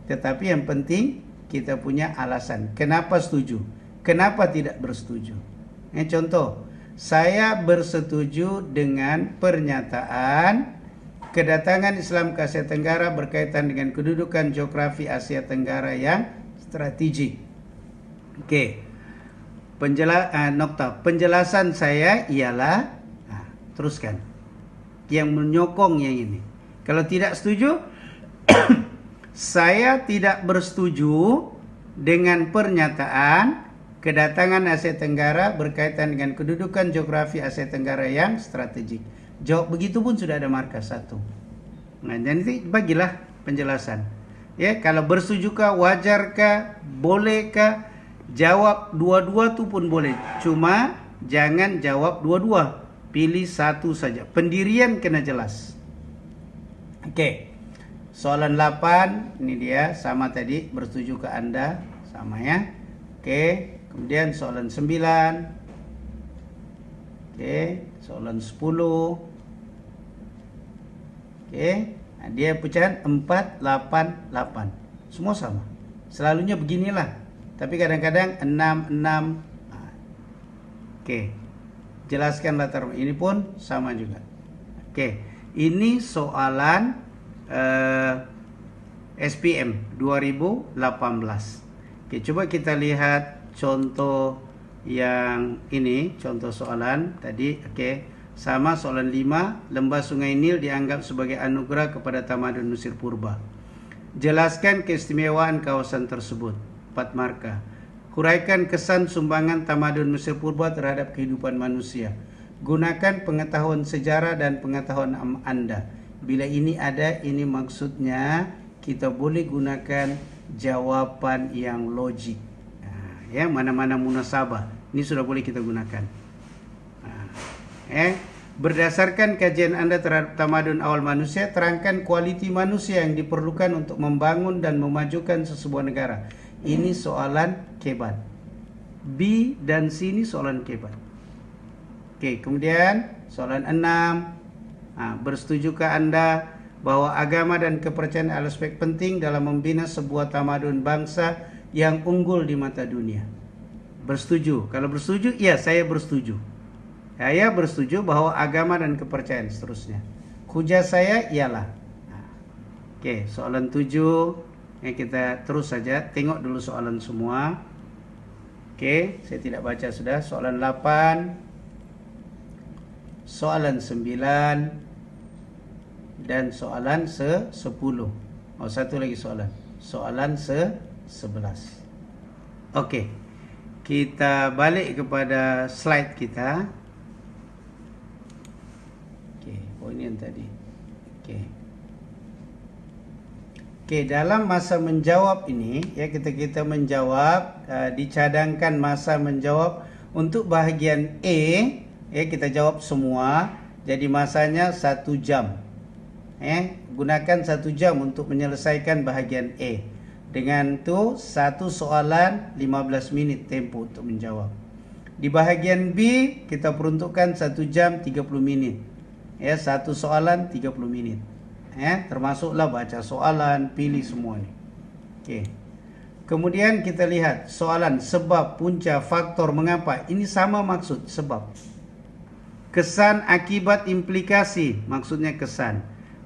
Tetapi yang penting kita punya alasan. Kenapa setuju? Kenapa tidak bersetuju? Contoh, saya bersetuju dengan pernyataan kedatangan Islam ke Asia Tenggara berkaitan dengan kedudukan geografi Asia Tenggara yang strategik. Oke. Penjelasan saya ialah, teruskan. Yang menyokong yang ini. Kalau tidak setuju, saya tidak bersetuju dengan pernyataan kedatangan Asia Tenggara berkaitan dengan kedudukan geografi Asia Tenggara yang strategik. Jawab begitu pun sudah ada markah 1. Nah, jadi bagilah penjelasan. Ya, kalau bersetujukah, wajarkah, bolehkah? Jawab dua-dua tu pun boleh. Cuma jangan jawab dua-dua. Pilih satu saja. Pendirian kena jelas. Oke. Soalan 8, ini dia sama tadi, bersetuju ke Anda, sama ya. Oke, kemudian soalan 9. Oke, soalan 10. Oke, nah dia pecahan 4, 8, 8. Semua sama. Selalunya beginilah. Tapi kadang-kadang 6, 6. Oke. Jelaskan latar ini pun sama juga. Oke, ini soalan SPM 2018. Oke, coba kita lihat contoh yang ini, contoh soalan tadi. Oke, sama soalan 5, lembah Sungai Nil dianggap sebagai anugerah kepada tamadun Mesir purba. Jelaskan keistimewaan kawasan tersebut. 4 markah. Huraikan kesan sumbangan tamadun Mesir purba terhadap kehidupan manusia. Gunakan pengetahuan sejarah dan pengetahuan Anda. Bila ini ada, ini maksudnya kita boleh gunakan jawapan yang logik. Ya, mana-mana munasabah. Ini sudah boleh kita gunakan. Berdasarkan kajian Anda terhadap tamadun awal manusia, terangkan kualiti manusia yang diperlukan untuk membangun dan memajukan sebuah negara. Ini soalan kebat. B dan C ini soalan kebat. Oke, kemudian soalan 6. Bersetujukah Anda bahwa agama dan kepercayaan adalah aspek penting dalam membina sebuah tamadun bangsa yang unggul di mata dunia? Bersetuju. Kalau bersetuju, ya saya bersetuju. Saya bersetuju bahwa agama dan kepercayaan seterusnya. Hujah saya ialah. Oke, soalan 7. Kita terus saja tengok dulu soalan semua. Oke, saya tidak baca sudah. Soalan 8, soalan 9, dan soalan 10. Satu lagi soalan. Soalan 11. Oke, kita balik kepada slide kita. Oke, ini yang tadi. Oke, dalam masa menjawab ini, ya kita menjawab, dicadangkan masa menjawab untuk bahagian E, ya kita jawab semua. Jadi masanya 1 jam. Gunakan 1 jam untuk menyelesaikan bahagian E. Dengan itu, satu soalan 15 minit tempo untuk menjawab. Di bahagian B, kita peruntukkan 1 jam 30 menit. Ya, satu soalan 30 menit. Termasuklah baca soalan, pilih semua ni. Okey. Kemudian kita lihat soalan sebab, punca, faktor, mengapa. Ini sama maksud, sebab. Kesan, akibat, implikasi, maksudnya kesan.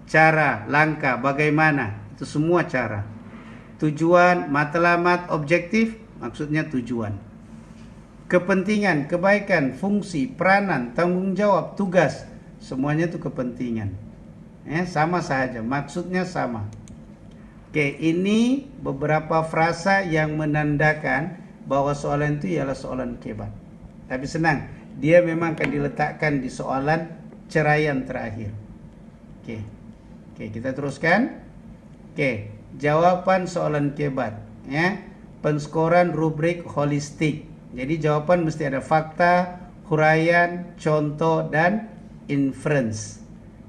Cara, langkah, bagaimana, itu semua cara. Tujuan, matlamat, objektif, maksudnya tujuan. Kepentingan, kebaikan, fungsi, peranan, tanggungjawab, tugas, semuanya itu kepentingan. Sama sahaja, maksudnya sama. Oke, ini beberapa frasa yang menandakan bahwa soalan itu ialah soalan kebat. Tapi senang, dia memang akan diletakkan di soalan ceraian terakhir. Oke, kita teruskan. Oke, jawaban soalan kebat. Penskoran rubrik holistik. Jadi jawaban mesti ada fakta, huraian, contoh, dan inference.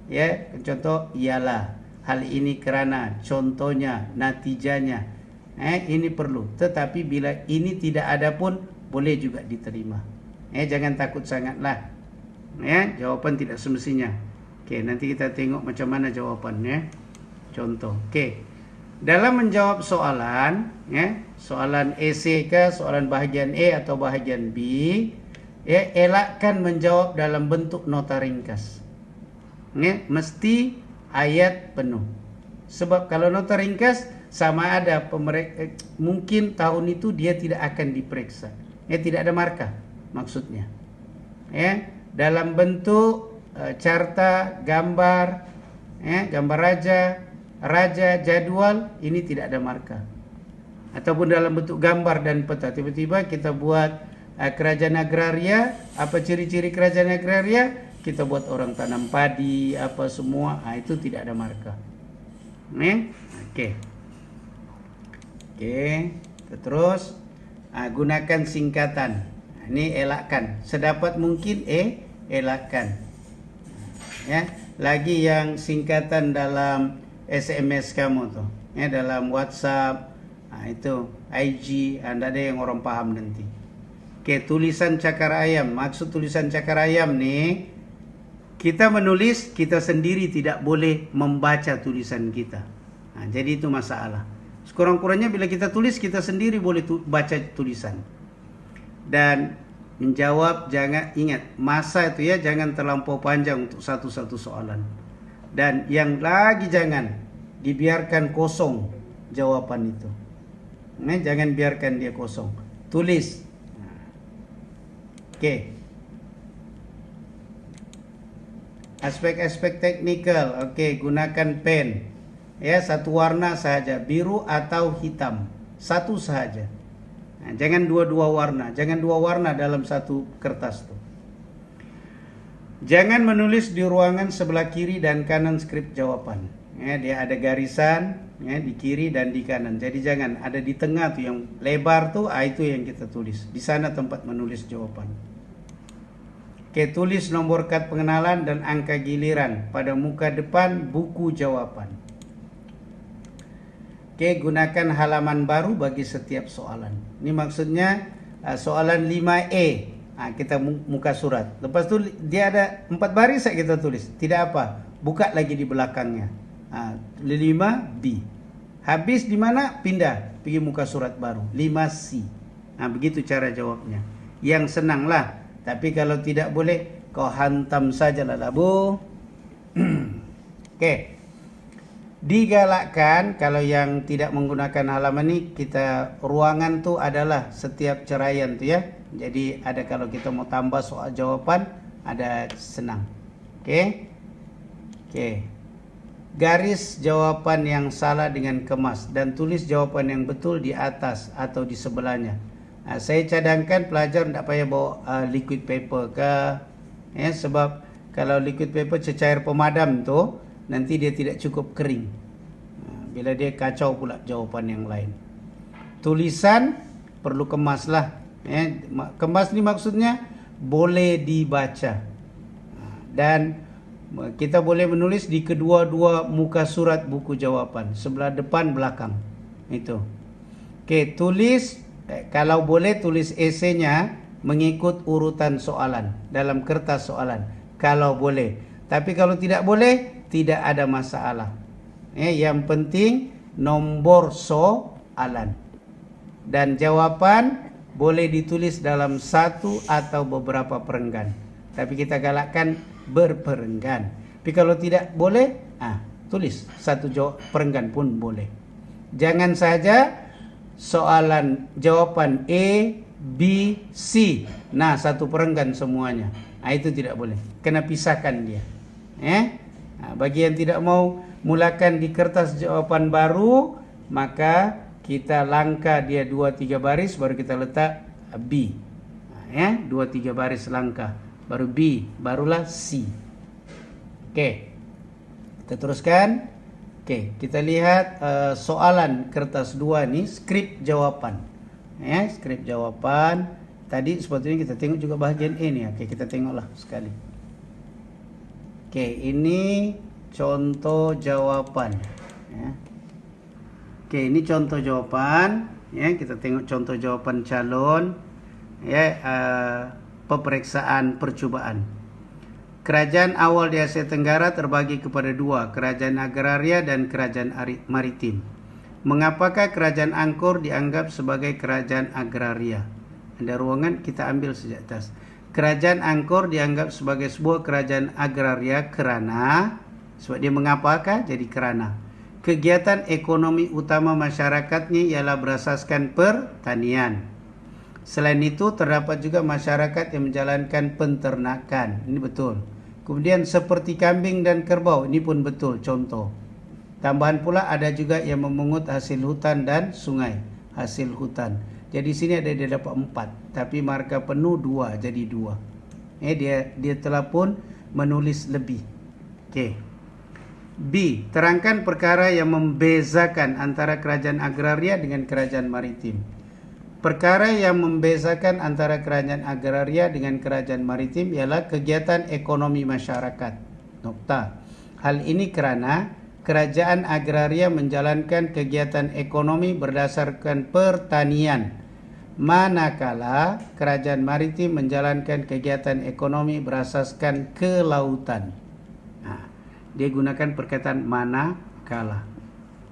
Ya, contoh ialah, hal ini kerana, contohnya, natijanya. Ini perlu. Tetapi bila ini tidak ada pun boleh juga diterima. Jangan takut sangatlah. Ya, jawapan tidak semestinya. Oke, nanti kita tengok macam mana jawapannya. Contoh. Oke. Dalam menjawab soalan, ya, soalan esei ke, soalan bahagian A atau bahagian B, ya, elakkan menjawab dalam bentuk nota ringkas. Ya, mesti ayat penuh. Sebab kalau nota ringkas sama ada mungkin tahun itu dia tidak akan diperiksa. Ya, tidak ada markah maksudnya. Ya, dalam bentuk carta, gambar, ya, gambar raja, jadwal, ini tidak ada markah. Ataupun dalam bentuk gambar dan peta. Tiba-tiba kita buat kerajaan agraria. Apa ciri-ciri kerajaan agraria? Kita buat orang tanam padi, apa semua. Itu tidak ada markah. Oke. Kita terus gunakan singkatan. Ini elakkan. Sedapat mungkin elakkan. Ya, lagi yang singkatan dalam SMS kamu tuh, ya, dalam WhatsApp, itu IG, anda ada yang orang paham nanti. Oke, tulisan cakar ayam. Maksud tulisan cakar ayam nih, kita menulis, kita sendiri tidak boleh membaca tulisan kita. Jadi itu masalah. Sekurang-kurangnya bila kita tulis, kita sendiri boleh baca tulisan. Dan menjawab, jangan ingat masa itu ya, jangan terlampau panjang untuk satu-satu soalan. Dan yang lagi jangan dibiarkan kosong jawaban itu. Jangan biarkan dia kosong. Tulis. Oke. Aspek-aspek teknikal. Oke, gunakan pen. Ya, satu warna saja, biru atau hitam. Satu saja. Jangan dua-dua warna. Jangan dua warna dalam satu kertas tuh. Jangan menulis di ruangan sebelah kiri dan kanan skrip jawaban. Ya, dia ada garisan, ya, di kiri dan di kanan. Jadi jangan ada di tengah tuh yang lebar tuh, itu yang kita tulis. Di sana tempat menulis jawaban. Oke, tulis nomor kad pengenalan dan angka giliran pada muka depan buku jawaban. Oke, gunakan halaman baru bagi setiap soalan. Ini maksudnya soalan 5E. Kita muka surat. Lepas tu dia ada 4 baris kita tulis. Tidak apa. Buka lagi di belakangnya. 5B. Habis di mana? Pindah. Pergi muka surat baru. 5C. Begitu cara jawabnya. Yang senanglah. Tapi kalau tidak boleh, kau hantam sajalah labu. Oke. Digalakkan, kalau yang tidak menggunakan halaman ini, kita ruangan tu adalah setiap ceraian tu ya. Jadi ada kalau kita mau tambah soal jawaban, ada senang. Oke. Garis jawaban yang salah dengan kemas dan tulis jawaban yang betul di atas atau di sebelahnya. Saya cadangkan pelajar tidak payah bawa liquid paper ke, ya, sebab kalau liquid paper cecair pemadam tu nanti dia tidak cukup kering. Bila dia kacau pula jawapan yang lain. Tulisan perlu kemaslah. Kemas ni maksudnya boleh dibaca. Dan kita boleh menulis di kedua-dua muka surat buku jawapan. Sebelah depan, belakang. Itu. Oke, tulis. Kalau boleh tulis eseinya mengikut urutan soalan. Dalam kertas soalan. Kalau boleh. Tapi kalau tidak boleh, tidak ada masalah. Yang penting nombor soalan. Dan jawaban boleh ditulis dalam satu atau beberapa perenggan. Tapi kita galakkan berperenggan. Tapi kalau tidak boleh, tulis satu perenggan pun boleh. Jangan saja soalan jawapan A, B, C. Satu perenggan semuanya. Itu tidak boleh. Kena pisahkan dia. Bagi yang tidak mau mulakan di kertas jawapan baru, maka kita langkah dia 2-3 baris, baru kita letak B. 2-3 baris langkah, baru B, barulah C. Oke, kita teruskan. Oke, kita lihat soalan kertas 2 ni, skrip jawapan. Skrip jawapan. Tadi sepatutnya kita tengok juga bahagian A ni. Oke, kita tengoklah sekali. Oke, ini contoh jawaban. Oke, ini contoh jawaban. Kita tengok contoh jawaban calon. Peperiksaan percubaan. Kerajaan awal di Asia Tenggara terbagi kepada dua, kerajaan agraria dan kerajaan maritim. Mengapakah kerajaan Angkor dianggap sebagai kerajaan agraria? Ada ruangan, kita ambil sejak atas. Kerajaan Angkor dianggap sebagai sebuah kerajaan agraria kerana, sebab dia mengapakah? Jadi kerana kegiatan ekonomi utama masyarakatnya ialah berasaskan pertanian. Selain itu, terdapat juga masyarakat yang menjalankan penternakan. Ini betul. Kemudian seperti kambing dan kerbau, ini pun betul, contoh. Tambahan pula ada juga yang memungut hasil hutan dan sungai, hasil hutan. Jadi sini ada dia dapat 4, tapi markah penuh 2, jadi 2. Dia telah pun menulis lebih. Okey. B. Terangkan perkara yang membezakan antara kerajaan agraria dengan kerajaan maritim. Perkara yang membezakan antara kerajaan agraria dengan kerajaan maritim ialah kegiatan ekonomi masyarakat. Nokta. Hal ini kerana kerajaan agraria menjalankan kegiatan ekonomi berdasarkan pertanian, manakala kerajaan maritim menjalankan kegiatan ekonomi berasaskan kelautan. Dia gunakan perkataan manakala.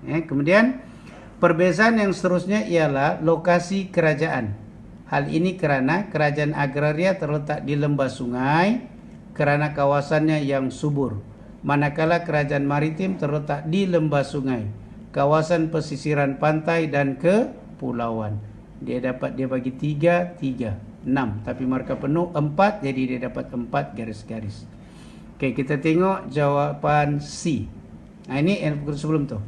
Kemudian perbezaan yang seterusnya ialah lokasi kerajaan. Hal ini kerana kerajaan agraria terletak di lembah sungai kerana kawasannya yang subur, manakala kerajaan maritim terletak di lembah sungai, kawasan pesisiran pantai dan kepulauan. Dia bagi 3, 6, tapi markah penuh 4, jadi dia dapat 4 garis-garis. Okey, kita tengok jawapan C. Ini yang sebelum tu.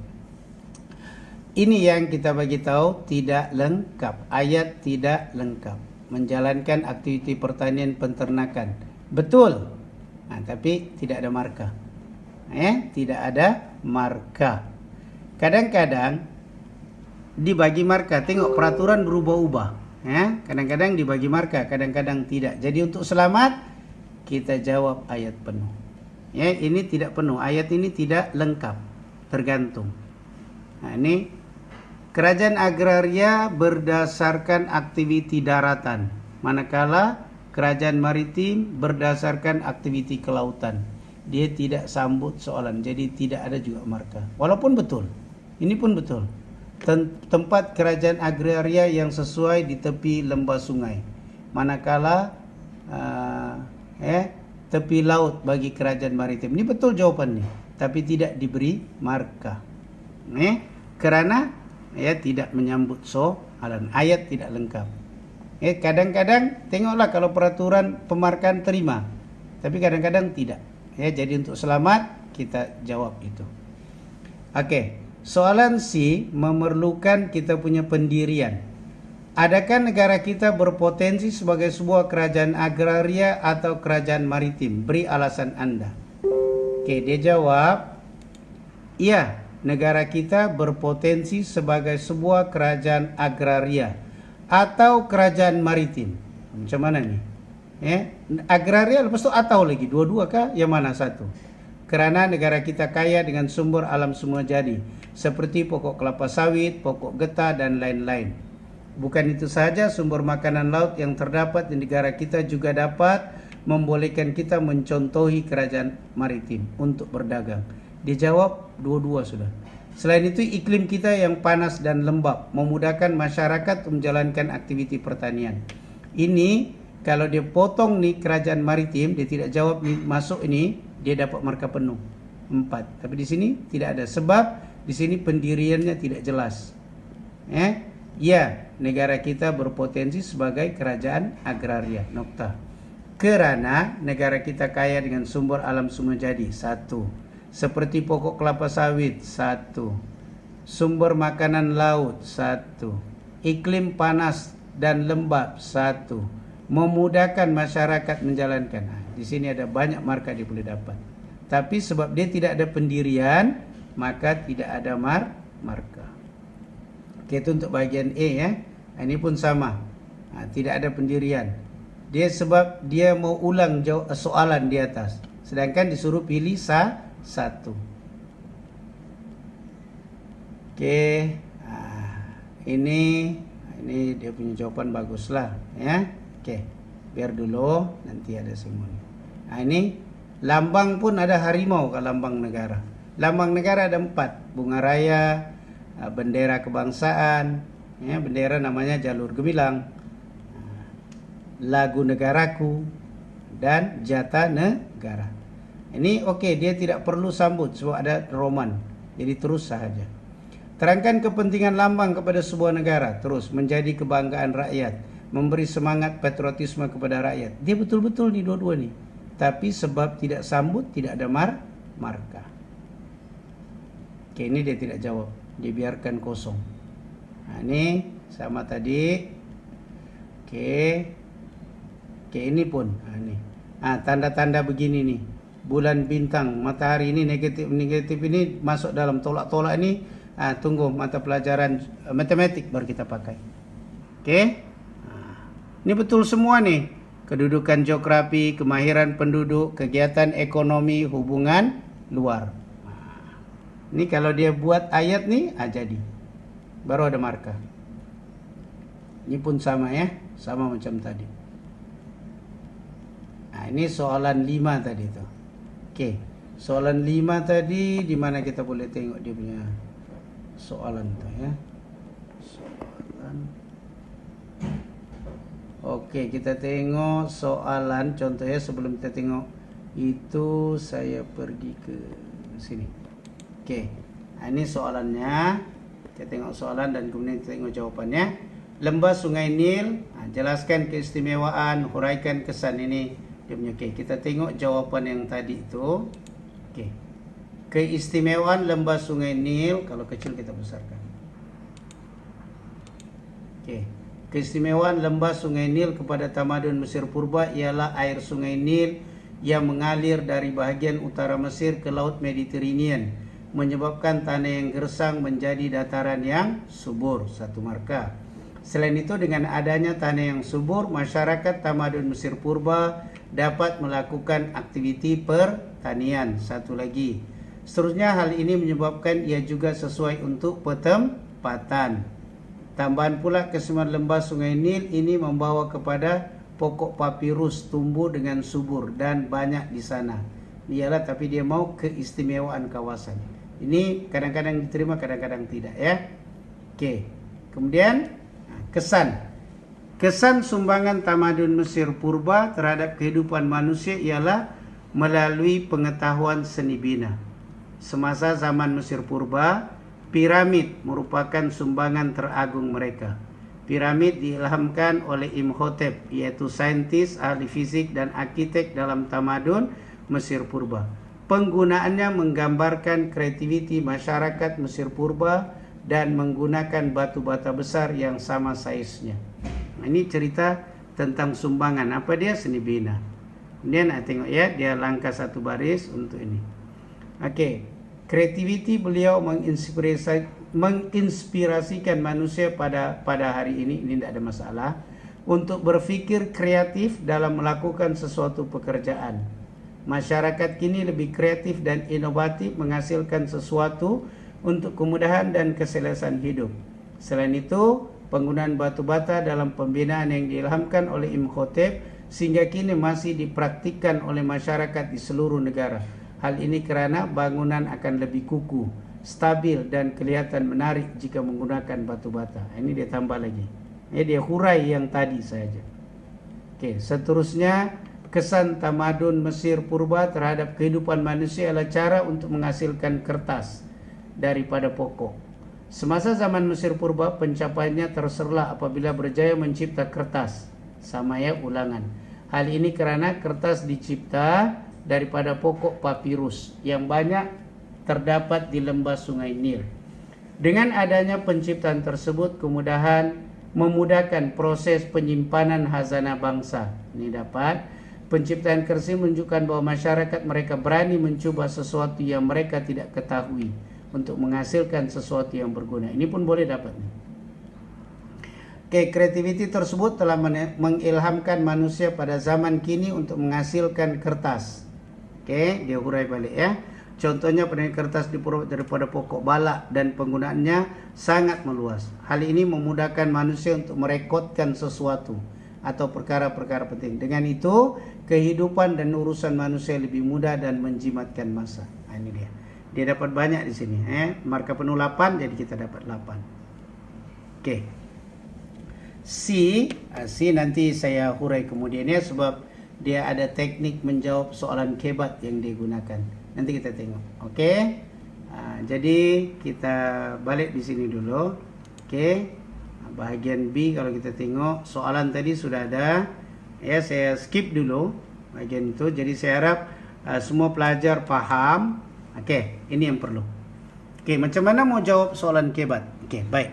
Ini yang kita bagi tahu tidak lengkap. Ayat tidak lengkap. Menjalankan aktiviti pertanian penternakan. Betul. Tapi tidak ada markah. Tidak ada markah. Kadang-kadang dibagi markah. Tengok peraturan berubah-ubah. Kadang-kadang dibagi markah, kadang-kadang tidak. Jadi untuk selamat, kita jawab ayat penuh. Ini tidak penuh. Ayat ini tidak lengkap. Tergantung. Ini kerajaan agraria berdasarkan aktiviti daratan, manakala kerajaan maritim berdasarkan aktiviti kelautan. Dia tidak sambut soalan, jadi tidak ada juga markah. Walaupun betul, ini pun betul. Tempat kerajaan agraria yang sesuai di tepi lembah sungai, manakala tepi laut bagi kerajaan maritim. Ini betul jawapannya, tapi tidak diberi markah. Kerana tidak menyambut soalan. Ayat tidak lengkap. Kadang-kadang tengoklah kalau peraturan pemarkaan terima, tapi kadang-kadang tidak. Jadi untuk selamat kita jawab itu. Okey, soalan C memerlukan kita punya pendirian. Adakah negara kita berpotensi sebagai sebuah kerajaan agraria atau kerajaan maritim? Beri alasan anda. Okey, dia jawab, iya, negara kita berpotensi sebagai sebuah kerajaan agraria atau kerajaan maritim. Macam mana ni? Agraria lepas tu atau lagi, dua-dua kah? Yang mana satu? Kerana negara kita kaya dengan sumber alam semua jadi, seperti pokok kelapa sawit, pokok getah dan lain-lain. Bukan itu sahaja, sumber makanan laut yang terdapat di negara kita juga dapat membolehkan kita mencontohi kerajaan maritim untuk berdagang. Dijawab dua-dua sudah. Selain itu, iklim kita yang panas dan lembap memudahkan masyarakat menjalankan aktiviti pertanian. Ini kalau dia potong ni kerajaan maritim, dia tidak jawab ni, masuk ini, dia dapat markah penuh 4. Tapi di sini tidak ada, sebab di sini pendiriannya tidak jelas. Ya, negara kita berpotensi sebagai kerajaan agraria. Nokta. Kerana negara kita kaya dengan sumber alam semua jadi. 1. Seperti pokok kelapa sawit, 1. Sumber makanan laut, 1. Iklim panas dan lembap, 1. Memudahkan masyarakat menjalankan. Di sini ada banyak markah dia boleh dapat. Tapi sebab dia tidak ada pendirian, maka tidak ada markah. Okey, itu untuk bahagian A ya. Ini pun sama. Tidak ada pendirian. Dia sebab dia mau ulang soalan di atas. Sedangkan disuruh pilih satu. Okey. Ini dia punya jawapan baguslah ya. Okey. Biar dulu nanti ada semua. Ini Lambang pun ada harimau ke lambang negara. Lambang negara ada 4, bunga raya, bendera kebangsaan, ya, bendera namanya jalur gemilang, lagu negaraku, dan jata negara. Ini okey, dia tidak perlu sambut sebab ada roman. Jadi terus sahaja. Terangkan kepentingan lambang kepada sebuah negara, terus menjadi kebanggaan rakyat, memberi semangat patriotisme kepada rakyat. Dia betul-betul di dua-dua ni. Tapi sebab tidak sambut, tidak ada markah. Okey, ini dia tidak jawab. Dia biarkan kosong. Ini sama tadi. Okey. Okey, ini pun. Ini. Tanda-tanda begini nih. Bulan, bintang, matahari ini negatif ini masuk dalam tolak-tolak ini. Tunggu mata pelajaran matematik baru kita pakai. Okey. Ini betul semua nih. Kedudukan geografi, kemahiran penduduk, kegiatan ekonomi, hubungan luar. Ini kalau dia buat ayat nih, jadi. Baru ada markah. Ini pun sama ya. Sama macam tadi. Ini soalan 5 tadi tu. Okey. Soalan 5 tadi di mana kita boleh tengok dia punya soalan tu ya. Soalan. Okey, kita tengok soalan contohnya sebelum kita tengok itu saya pergi ke sini. Okey. Ini soalannya. Kita tengok soalan dan kemudian kita tengok jawapannya. Lembah Sungai Nil, jelaskan keistimewaan, huraikan kesan ini. Dia punya okey. Kita tengok jawapan yang tadi itu. Okey. Keistimewaan lembah Sungai Nil, kalau kecil kita besarkan. Okey. Keistimewaan lembah Sungai Nil kepada tamadun Mesir purba ialah air Sungai Nil yang mengalir dari bahagian utara Mesir ke Laut Mediterranean, menyebabkan tanah yang gersang menjadi dataran yang subur. 1 markah. Selain itu, dengan adanya tanah yang subur, masyarakat tamadun Mesir purba dapat melakukan aktiviti pertanian. 1 lagi. Seterusnya, hal ini menyebabkan ia juga sesuai untuk petempatan. Tambahan pula, kesemuan lembah Sungai Nil ini membawa kepada pokok papirus tumbuh dengan subur dan banyak di sana. Iyalah, tapi dia mau keistimewaan kawasan. Ini kadang-kadang diterima, kadang-kadang tidak ya. Okey. Kemudian kesan. Kesan sumbangan tamadun Mesir purba terhadap kehidupan manusia ialah melalui pengetahuan seni bina. Semasa zaman Mesir purba, piramid merupakan sumbangan teragung mereka. Piramid diilhamkan oleh Imhotep, yaitu saintis, ahli fizik dan arkitek dalam tamadun Mesir purba. Penggunaannya menggambarkan kreativiti masyarakat Mesir purba dan menggunakan batu bata besar yang sama saiznya. Ini cerita tentang sumbangan. Apa dia? Seni bina. Kemudian tengok ya, dia langkah 1 baris untuk ini. Okey. Kreativiti beliau menginspirasikan manusia pada hari ini tidak ada masalah, untuk berfikir kreatif dalam melakukan sesuatu pekerjaan. Masyarakat kini lebih kreatif dan inovatif menghasilkan sesuatu untuk kemudahan dan keselesaan hidup. Selain itu, penggunaan batu bata dalam pembinaan yang diilhamkan oleh Imhotep sehingga kini masih dipraktikkan oleh masyarakat di seluruh negara. Hal ini kerana bangunan akan lebih kukuh, stabil dan kelihatan menarik jika menggunakan batu bata. Ini dia tambah lagi. Dia hurai yang tadi saja. Okey, seterusnya, kesan tamadun Mesir purba terhadap kehidupan manusia adalah cara untuk menghasilkan kertas daripada pokok. Semasa zaman Mesir purba, pencapaiannya terserlah apabila berjaya mencipta kertas. Sama ya, ulangan. Hal ini kerana kertas dicipta daripada pokok papirus yang banyak terdapat di lembah Sungai Nil. Dengan adanya penciptaan tersebut, memudahkan proses penyimpanan hazanah bangsa. Ini dapat. Penciptaan kertas menunjukkan bahawa masyarakat mereka berani mencuba sesuatu yang mereka tidak ketahui untuk menghasilkan sesuatu yang berguna. Ini pun boleh dapat. Okey, kreativiti tersebut telah mengilhamkan manusia pada zaman kini untuk menghasilkan kertas. Okey, dia hurai balik ya. Contohnya, penilaian kertas diperoleh daripada pokok balak dan penggunaannya sangat meluas. Hal ini memudahkan manusia untuk merekodkan sesuatu. atau perkara-perkara penting. Dengan itu, kehidupan dan urusan manusia lebih mudah dan menjimatkan masa. Nah, ini dia. Dia dapat banyak di sini. Markah penuh 8, jadi kita dapat 8. Oke. C nanti saya hurai kemudian ya, sebab dia ada teknik menjawab soalan kebat yang digunakan. Nanti kita tengok. Oke. Jadi kita balik di sini dulu. Oke. Bahagian B kalau kita tengok soalan tadi sudah ada. Ya, saya skip dulu bagian itu. Jadi saya harap semua pelajar paham. Oke, ini yang perlu. Oke, macam mana mau jawab soalan kebat? Oke, baik.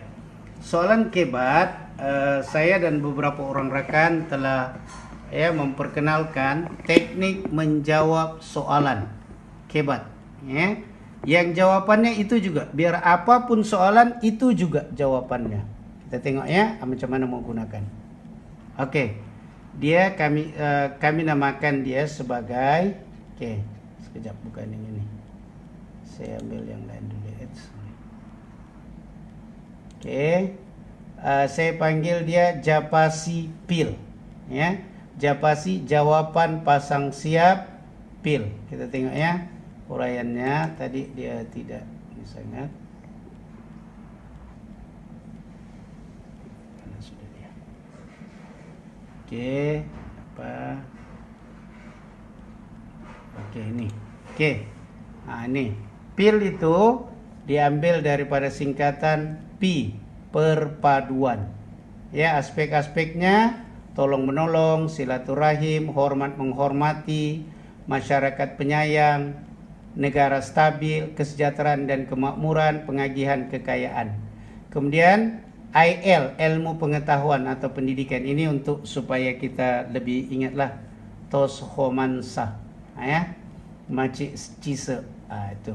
Soalan kebat, saya dan beberapa orang rakan telah memperkenalkan teknik menjawab soalan kebat. Ya. Yang jawabannya itu juga, biar apapun soalan itu juga jawabannya. Kita tengok ya, macam mana mau gunakan. Oke, dia kami namakan dia sebagai, sekejap, bukan yang ini. Saya ambil yang lain dulu. Saya panggil dia Japasi Pil. Ya, Japasi jawaban pasang siap Pil. Kita tengok ya, uraiannya tadi dia tidak sangat. Mana sudah dia? Ini. Ini. Pil itu diambil daripada singkatan P, perpaduan. Ya, aspek-aspeknya tolong menolong, silaturahim, hormat menghormati, masyarakat penyayang, negara stabil, kesejahteraan dan kemakmuran, pengagihan kekayaan. Kemudian IL, ilmu pengetahuan atau pendidikan, ini untuk supaya kita lebih ingatlah tos homansa, macik cise, itu.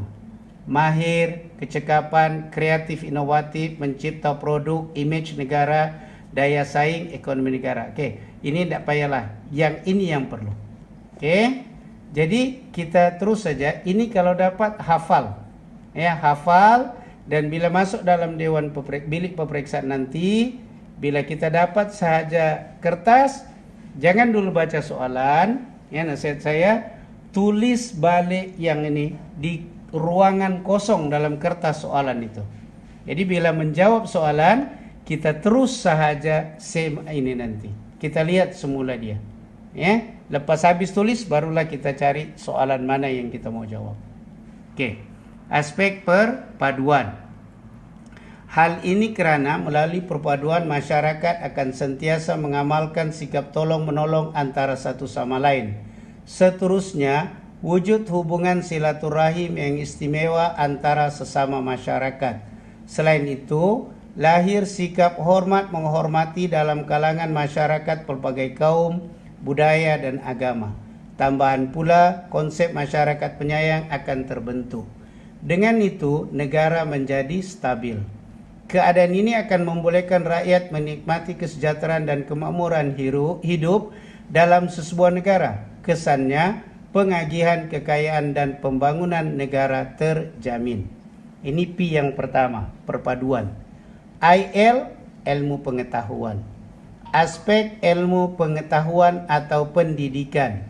Mahir, kecekapan, kreatif, inovatif, mencipta produk, image negara, daya saing, ekonomi negara. Ini tidak payahlah. Yang ini yang perlu. Jadi kita terus saja. Ini kalau dapat hafal, hafal. Dan bila masuk dalam bilik peperiksaan nanti, bila kita dapat sahaja kertas, jangan dulu baca soalan. Nasihat saya, tulis balik yang ini di ruangan kosong dalam kertas soalan itu. Jadi bila menjawab soalan, kita terus sahaja same ini nanti. Kita lihat semula dia. Lepas habis tulis, barulah kita cari soalan mana yang kita mau jawab. Aspek perpaduan. Hal ini kerana melalui perpaduan masyarakat akan sentiasa mengamalkan sikap tolong-menolong antara satu sama lain. Seterusnya, wujud hubungan silaturahim yang istimewa antara sesama masyarakat. Selain itu, lahir sikap hormat menghormati dalam kalangan masyarakat pelbagai kaum, budaya dan agama. Tambahan pula, konsep masyarakat penyayang akan terbentuk. Dengan itu, negara menjadi stabil. Keadaan ini akan membolehkan rakyat menikmati kesejahteraan dan kemakmuran hidup dalam sebuah negara. Kesannya, pengagihan kekayaan dan pembangunan negara terjamin. Ini P yang pertama, perpaduan. IL, ilmu pengetahuan. Aspek ilmu pengetahuan atau pendidikan.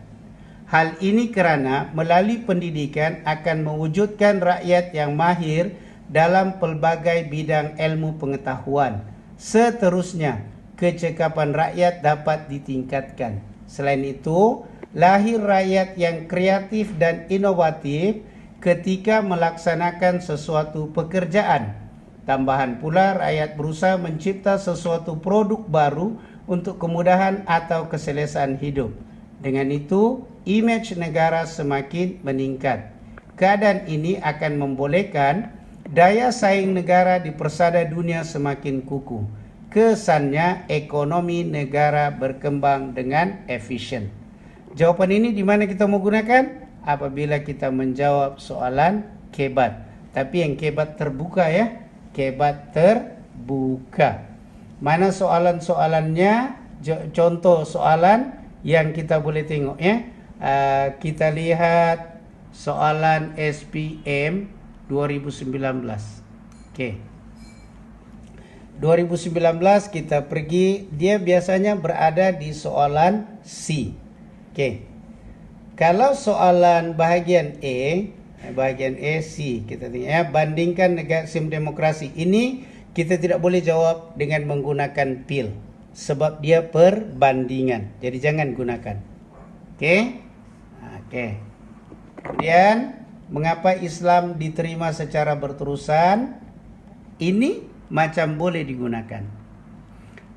Hal ini kerana melalui pendidikan akan mewujudkan rakyat yang mahir dalam pelbagai bidang ilmu pengetahuan. Seterusnya, kecekapan rakyat dapat ditingkatkan. Selain itu, lahir rakyat yang kreatif dan inovatif ketika melaksanakan sesuatu pekerjaan. Tambahan pula, rakyat berusaha mencipta sesuatu produk baru untuk kemudahan atau keselesaan hidup. Dengan itu, image negara semakin meningkat. Keadaan ini akan membolehkan daya saing negara di persada dunia semakin kukuh. Kesannya, ekonomi negara berkembang dengan efisien. Jawapan ini di mana kita mau gunakan? Apabila kita menjawab soalan kebat. Tapi yang kebat terbuka ya. Kebat terbuka. Mana soalan-soalannya? Contoh soalan yang kita boleh tengok ya. Kita lihat soalan SPM 2019. 2019 kita pergi, dia biasanya berada di soalan C. Okey. Kalau soalan bahagian A C, kita tengok ya, bandingkan negara sistem demokrasi. Ini kita tidak boleh jawab dengan menggunakan pil sebab dia perbandingan. Jadi jangan gunakan. Okey? Okey. Kemudian, mengapa Islam diterima secara berterusan? Ini macam boleh digunakan.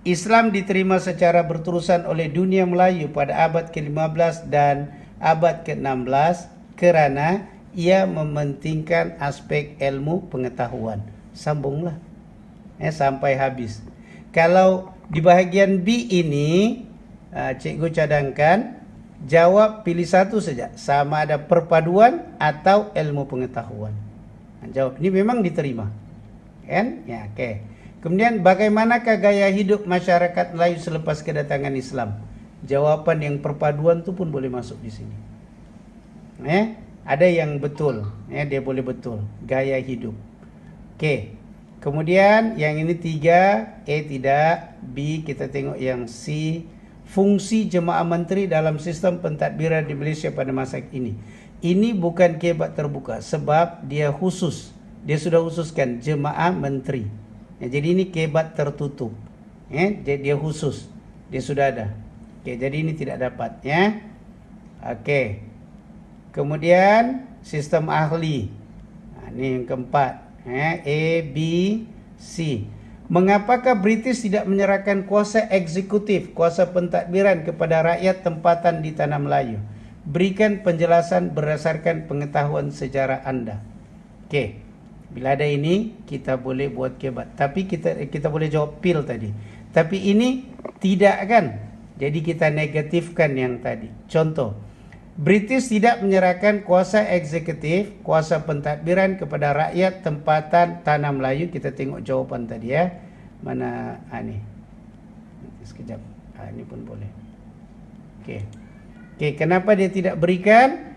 Islam diterima secara berterusan oleh dunia Melayu pada abad ke-15 dan abad ke-16 kerana ia mementingkan aspek ilmu pengetahuan. Sambunglah sampai habis. Kalau di bahagian B ini, cikgu cadangkan jawab pilih satu saja, sama ada perpaduan atau ilmu pengetahuan. Jawab ini memang diterima, kan? Ya, okey. Kemudian bagaimanakah gaya hidup masyarakat Melayu selepas kedatangan Islam? Jawapan yang perpaduan tu pun boleh masuk di sini. Ada yang betul, dia boleh betul gaya hidup. Okey. Kemudian yang ini 3, A tidak, B kita tengok yang C. Fungsi jemaah menteri dalam sistem pentadbiran di Malaysia pada masa ini. Ini bukan kebat terbuka sebab dia khusus. Dia sudah khususkan jemaah menteri. Jadi ini kebat tertutup. Dia khusus. Dia sudah ada. Jadi ini tidak dapat. Okey. Kemudian sistem ahli. Ini yang keempat. A, B, C. Mengapakah British tidak menyerahkan kuasa eksekutif, kuasa pentadbiran kepada rakyat tempatan di tanah Melayu? Berikan penjelasan berdasarkan pengetahuan sejarah anda. Okey. Bila ada ini, kita boleh buat kebat. Tapi kita boleh jawab pil tadi. Tapi ini tidak kan? Jadi kita negatifkan yang tadi. Contoh, British tidak menyerahkan kuasa eksekutif, kuasa pentadbiran kepada rakyat tempatan tanah Melayu. Kita tengok jawapan tadi ya. Mana ni? Sekejap. Ini pun boleh. Okey. Kenapa dia tidak berikan?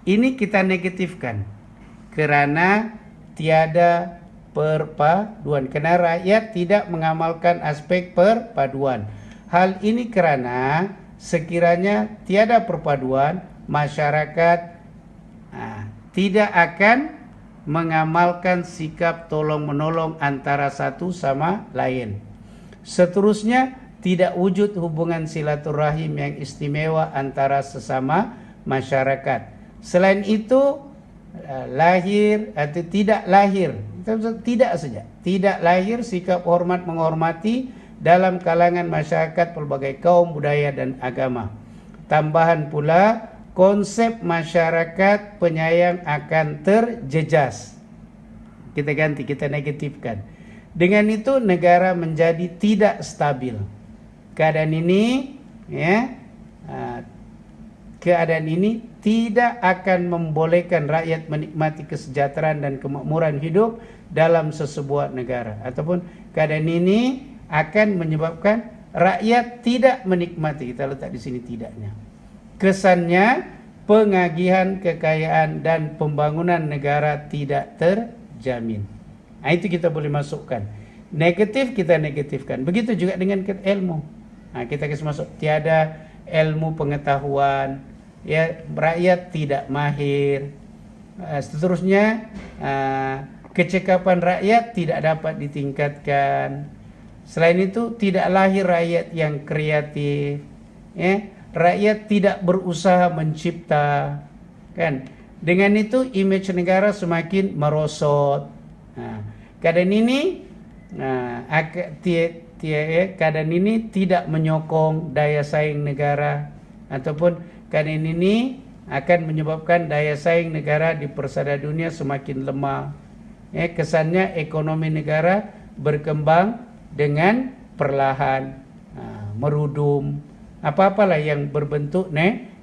Ini kita negatifkan. Kerana tiada perpaduan. Kerana rakyat tidak mengamalkan aspek perpaduan. Hal ini kerana sekiranya tiada perpaduan, masyarakat tidak akan mengamalkan sikap tolong-menolong antara satu sama lain. Seterusnya, tidak wujud hubungan silaturahim yang istimewa antara sesama masyarakat. Selain itu, lahir atau tidak lahir, tidak saja, tidak lahir sikap hormat menghormati dalam kalangan masyarakat pelbagai kaum, budaya dan agama. Tambahan pula, konsep masyarakat penyayang akan terjejas. Kita ganti, kita negatifkan. Dengan itu negara menjadi tidak stabil. Keadaan ini keadaan ini tidak akan membolehkan rakyat menikmati kesejahteraan dan kemakmuran hidup dalam sesebuah negara. Ataupun keadaan ini akan menyebabkan rakyat tidak menikmati. Kita letak di sini tidaknya. Kesannya, pengagihan kekayaan dan pembangunan negara tidak terjamin. Itu kita boleh masukkan. Negatif kita negatifkan. Begitu juga dengan ilmu. Kita kasih masuk tiada ilmu pengetahuan, rakyat tidak mahir. Seterusnya, kecekapan rakyat tidak dapat ditingkatkan. Selain itu, tidak lahir rakyat yang kreatif. Rakyat tidak berusaha mencipta. Kan? Dengan itu, imej negara semakin merosot. Keadaan ini, keadaan ini tidak menyokong daya saing negara. Ataupun keadaan ini akan menyebabkan daya saing negara di persada dunia semakin lemah. Kesannya ekonomi negara berkembang dengan perlahan, merudum, apa-apalah yang berbentuk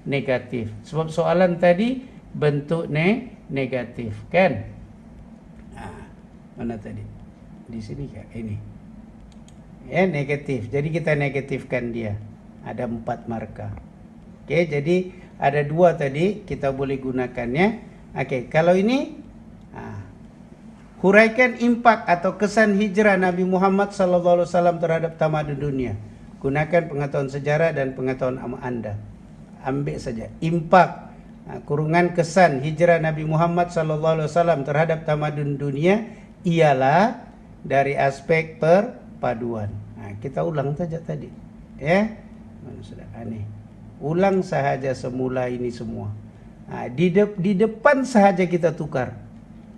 negatif. Sebab soalan tadi bentuk negatif, kan? Mana tadi? Di sini kan? Ini. Negatif. Jadi kita negatifkan dia. Ada 4 markah. Jadi ada 2 tadi kita boleh gunakannya. Kalau ini Huraikan impak atau kesan hijrah Nabi Muhammad SAW terhadap tamadun dunia. Gunakan pengetahuan sejarah dan pengetahuan Anda. Ambil saja impak, kurungan kesan hijrah Nabi Muhammad SAW terhadap tamadun dunia ialah dari aspek perpaduan. Kita ulang saja tadi, ya. Sudah aneh. Ulang sahaja semula ini semua. Di depan sahaja kita tukar.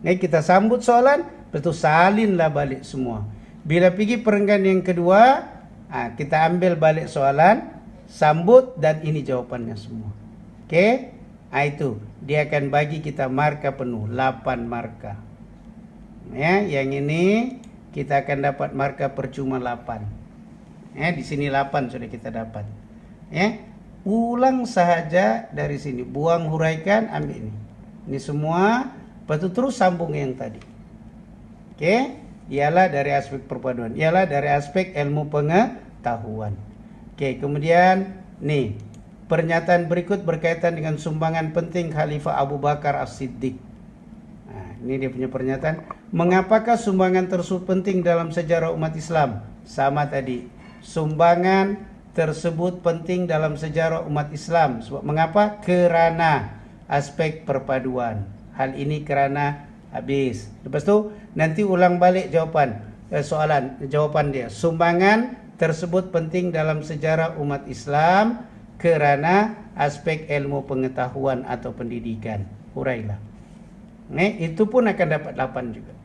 Kita sambut soalan, betul salinlah balik semua. Bila pergi perenggan yang kedua, kita ambil balik soalan, sambut, dan ini jawapannya semua. Oke? Itu dia akan bagi kita marka penuh, 8 marka. Ya, yang ini kita akan dapat marka percuma 8. Ya, di sini 8 sudah kita dapat. Ya, ulang sahaja dari sini, buang huraikan, ambil ini. Ini semua. Lepas itu terus sambung yang tadi. Oke, ialah dari aspek perpaduan, ialah dari aspek ilmu pengetahuan. Oke, kemudian nih, pernyataan berikut berkaitan dengan sumbangan penting Khalifah Abu Bakar As-Siddiq. Ini dia punya pernyataan. Mengapakah sumbangan tersebut penting dalam sejarah umat Islam? Sama tadi. Sumbangan tersebut penting dalam sejarah umat Islam. Sebab mengapa? Kerana aspek perpaduan. Hal ini kerana habis. Lepas tu nanti ulang balik jawapan jawapan dia. Sumbangan tersebut penting dalam sejarah umat Islam kerana aspek ilmu pengetahuan atau pendidikan. Hurailah. Itu pun akan dapat 8 juga.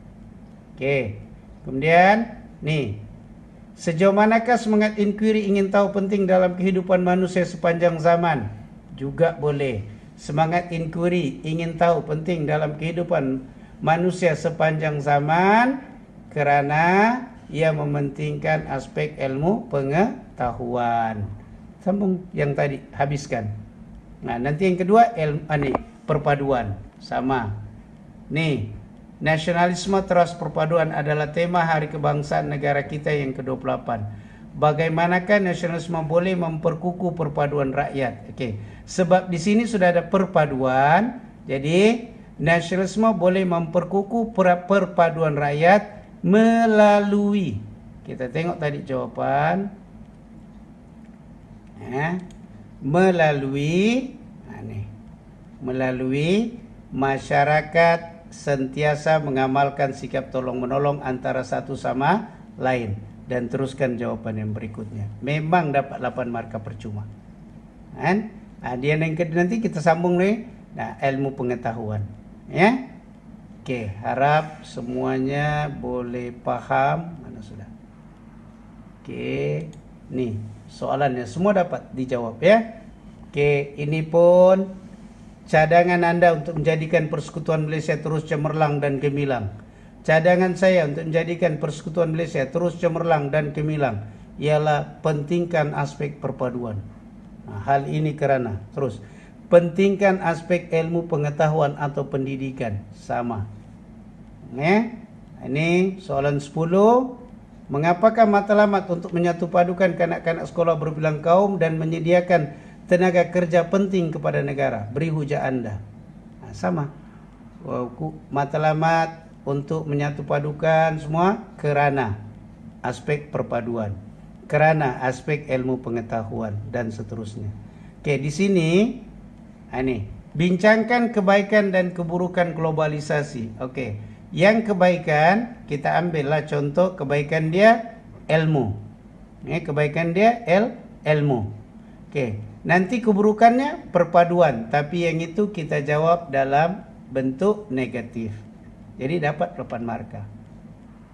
Okey. Kemudian nih, sejauh manakah semangat inquiry ingin tahu penting dalam kehidupan manusia sepanjang zaman? Juga boleh. Semangat inquiry ingin tahu penting dalam kehidupan manusia sepanjang zaman kerana ia mementingkan aspek ilmu pengetahuan. Sambung yang tadi, habiskan. Nanti yang kedua perpaduan, sama. Nih, nasionalisme teras perpaduan adalah tema Hari Kebangsaan negara kita yang ke-28. Bagaimanakah nasionalisme boleh memperkukuh perpaduan rakyat? Okey. Sebab di sini sudah ada perpaduan, jadi nasionalisme boleh memperkukuh perpaduan rakyat melalui, kita tengok tadi jawapan, melalui masyarakat sentiasa mengamalkan sikap tolong menolong antara satu sama lain. Dan teruskan jawapan yang berikutnya. Memang dapat 8 marka percuma. Dia nanti kita sambung nih. Ilmu pengetahuan. Ya. Okey, harap semuanya boleh faham. Mana sudah? Okey, nih soalannya semua dapat dijawab ya. Okey, ini pun cadangan Anda untuk menjadikan persekutuan Malaysia terus cemerlang dan gemilang. Cadangan saya untuk menjadikan persekutuan Malaysia terus cemerlang dan gemilang ialah pentingkan aspek perpaduan. Hal ini kerana terus pentingkan aspek ilmu pengetahuan atau pendidikan, sama. Ini soalan 10. Mengapakah matlamat untuk menyatupadukan kanak-kanak sekolah berbilang kaum dan menyediakan tenaga kerja penting kepada negara? Beri hujah Anda. Sama. Matlamat untuk menyatupadukan semua kerana aspek perpaduan, kerana aspek ilmu pengetahuan dan seterusnya. Okey, di sini bincangkan kebaikan dan keburukan globalisasi. Okey, yang kebaikan kita ambillah contoh kebaikan dia ilmu. Kebaikan dia ilmu. Okey, nanti keburukannya perpaduan, tapi yang itu kita jawab dalam bentuk negatif. Jadi dapat 8 marka.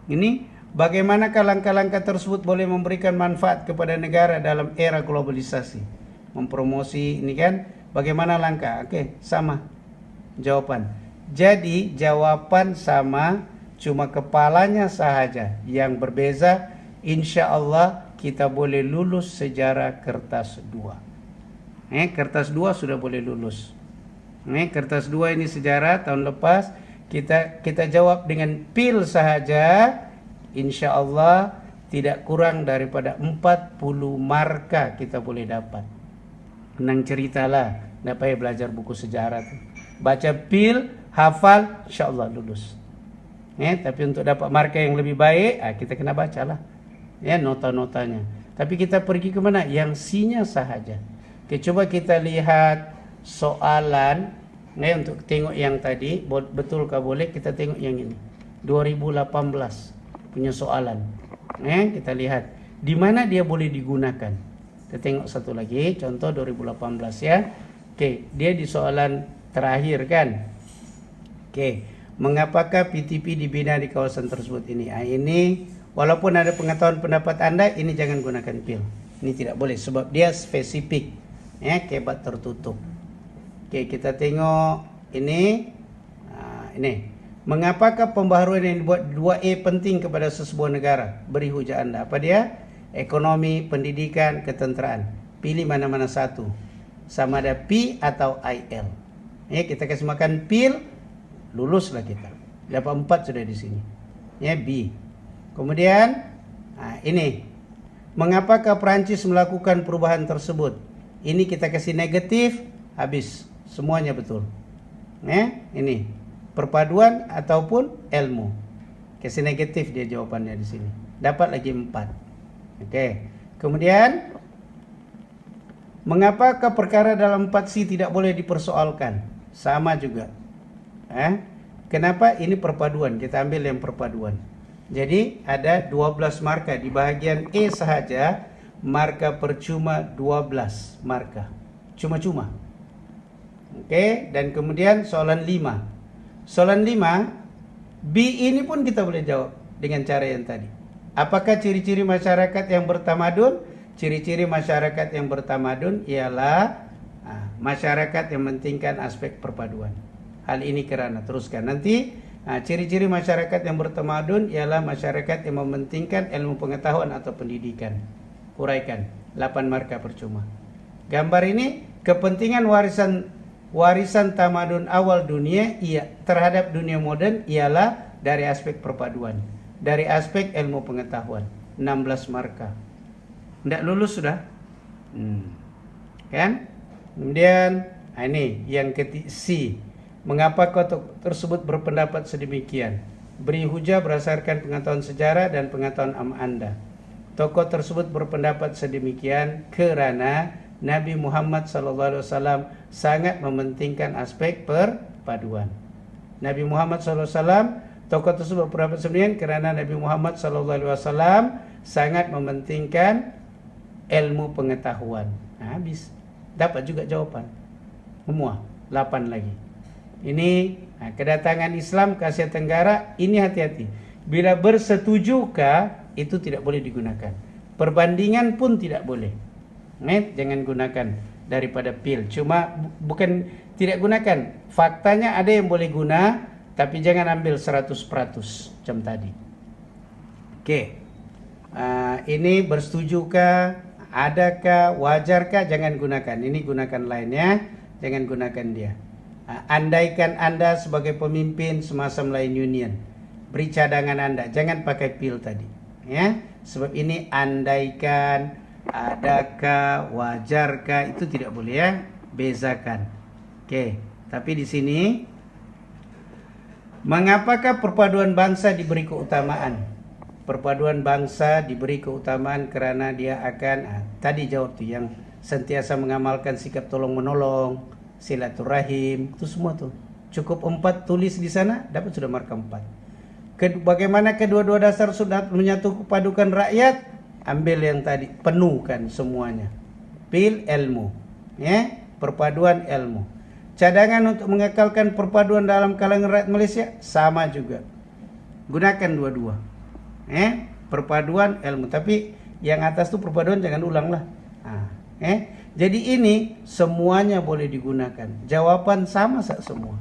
Ini bagaimanakah langkah-langkah tersebut boleh memberikan manfaat kepada negara dalam era globalisasi? Mempromosi ini kan, bagaimana langkah? Okey, sama jawapan. Jadi jawapan sama, cuma kepalanya sahaja yang berbeza. Insya-Allah kita boleh lulus sejarah kertas 2. Kertas 2 sudah boleh lulus. Kertas 2 ini sejarah tahun lepas. Kita jawab dengan pil sahaja, insya-Allah tidak kurang daripada 40 marka kita boleh dapat. Senang ceritalah, tak payah belajar buku sejarah tu. Baca pil, hafal, insya-Allah lulus. Tapi untuk dapat markah yang lebih baik, kita kena bacalah nota-notanya. Tapi kita pergi ke mana? Yang C-nya sahaja. Coba kita lihat soalan untuk tengok yang tadi, betulkah boleh? Kita tengok yang ini 2018 punya soalan. Kita lihat di mana dia boleh digunakan. Kita tengok satu lagi, contoh 2018 ya. Dia di soalan terakhir kan. Mengapakah PTP dibina di kawasan tersebut ini? Ini walaupun ada pengetahuan pendapat Anda, ini jangan gunakan PIL. Ini tidak boleh sebab dia spesifik. Kebat tertutup. Kita tengok ini. Ini. Mengapakah pembaharuan yang dibuat 2A penting kepada sesebuah negara? Beri hujah Anda. Apa dia? Ekonomi, pendidikan, ketenteraan. Pilih mana-mana satu. Sama ada P atau IL. Kita kasih makan PIL, luluslah kita. Dapat 4 sudah di sini. B. Kemudian ini. Mengapakah Perancis melakukan perubahan tersebut? Ini kita kasih negatif, habis. Semuanya betul. Ini perpaduan ataupun ilmu. Kasih negatif dia jawabannya di sini. Dapat lagi 4. Kemudian mengapakah perkara dalam 4C tidak boleh dipersoalkan? Sama juga. Kenapa? Ini perpaduan. Kita ambil yang perpaduan. Jadi ada 12 markah di bahagian E sahaja. Markah percuma 12 markah. Cuma-cuma. Dan kemudian soalan 5. Soalan 5, B ini pun kita boleh jawab dengan cara yang tadi. Apakah ciri-ciri masyarakat yang bertamadun? Ciri-ciri masyarakat yang bertamadun ialah masyarakat yang mementingkan aspek perpaduan. Hal ini kerana, teruskan nanti. Ciri-ciri masyarakat yang bertamadun ialah masyarakat yang mementingkan ilmu pengetahuan atau pendidikan. Uraikan 8 markah percuma. Gambar ini kepentingan warisan tamadun awal dunia terhadap dunia modern ialah dari aspek perpaduan, dari aspek ilmu pengetahuan. 16 markah. Tidak lulus sudah? Kan? Kemudian ini yang ketiga C. Mengapa tokoh tersebut berpendapat sedemikian? Beri hujah berdasarkan pengetahuan sejarah dan pengetahuan Anda. Tokoh tersebut berpendapat sedemikian kerana Nabi Muhammad SAW sangat mementingkan aspek perpaduan. Nabi Muhammad SAW, tokoh tersebut berpendapat sedemikian kerana Nabi Muhammad SAW sangat mementingkan ilmu pengetahuan. Habis. Dapat juga jawaban. Semua. 8 lagi. Ini kedatangan Islam ke Asia Tenggara, ini hati-hati. Bila bersetujukah, itu tidak boleh digunakan. Perbandingan pun tidak boleh. Jangan gunakan daripada PIL. Cuma bukan tidak gunakan. Faktanya ada yang boleh guna, tapi jangan ambil 100% macam tadi. Ini bersetujukah, adakah, wajarkah, jangan gunakan. Ini gunakan lainnya, jangan gunakan dia. Andaikan Anda sebagai pemimpin semasa Melayu Union, beri cadangan Anda, jangan pakai PIL tadi. Sebab ini andaikan, adakah, wajarkah, itu tidak boleh ya. Bezakan. Tapi di sini mengapakah perpaduan bangsa diberi keutamaan? Perpaduan bangsa diberi keutamaan kerana dia akan tadi jawab tu yang sentiasa mengamalkan sikap tolong menolong, silaturahim, itu semua tuh. Cukup 4 tulis di sana, dapat sudah markah 4. Bagaimana kedua-dua dasar sudah menyatu padukan rakyat? Ambil yang tadi, penuhkan semuanya. PIL ilmu, perpaduan ilmu. Cadangan untuk mengekalkan perpaduan dalam kalangan rakyat Malaysia sama juga. Gunakan dua-dua. Perpaduan ilmu, tapi yang atas tu perpaduan jangan ulang lah. Jadi ini semuanya boleh digunakan. Jawaban sama semua.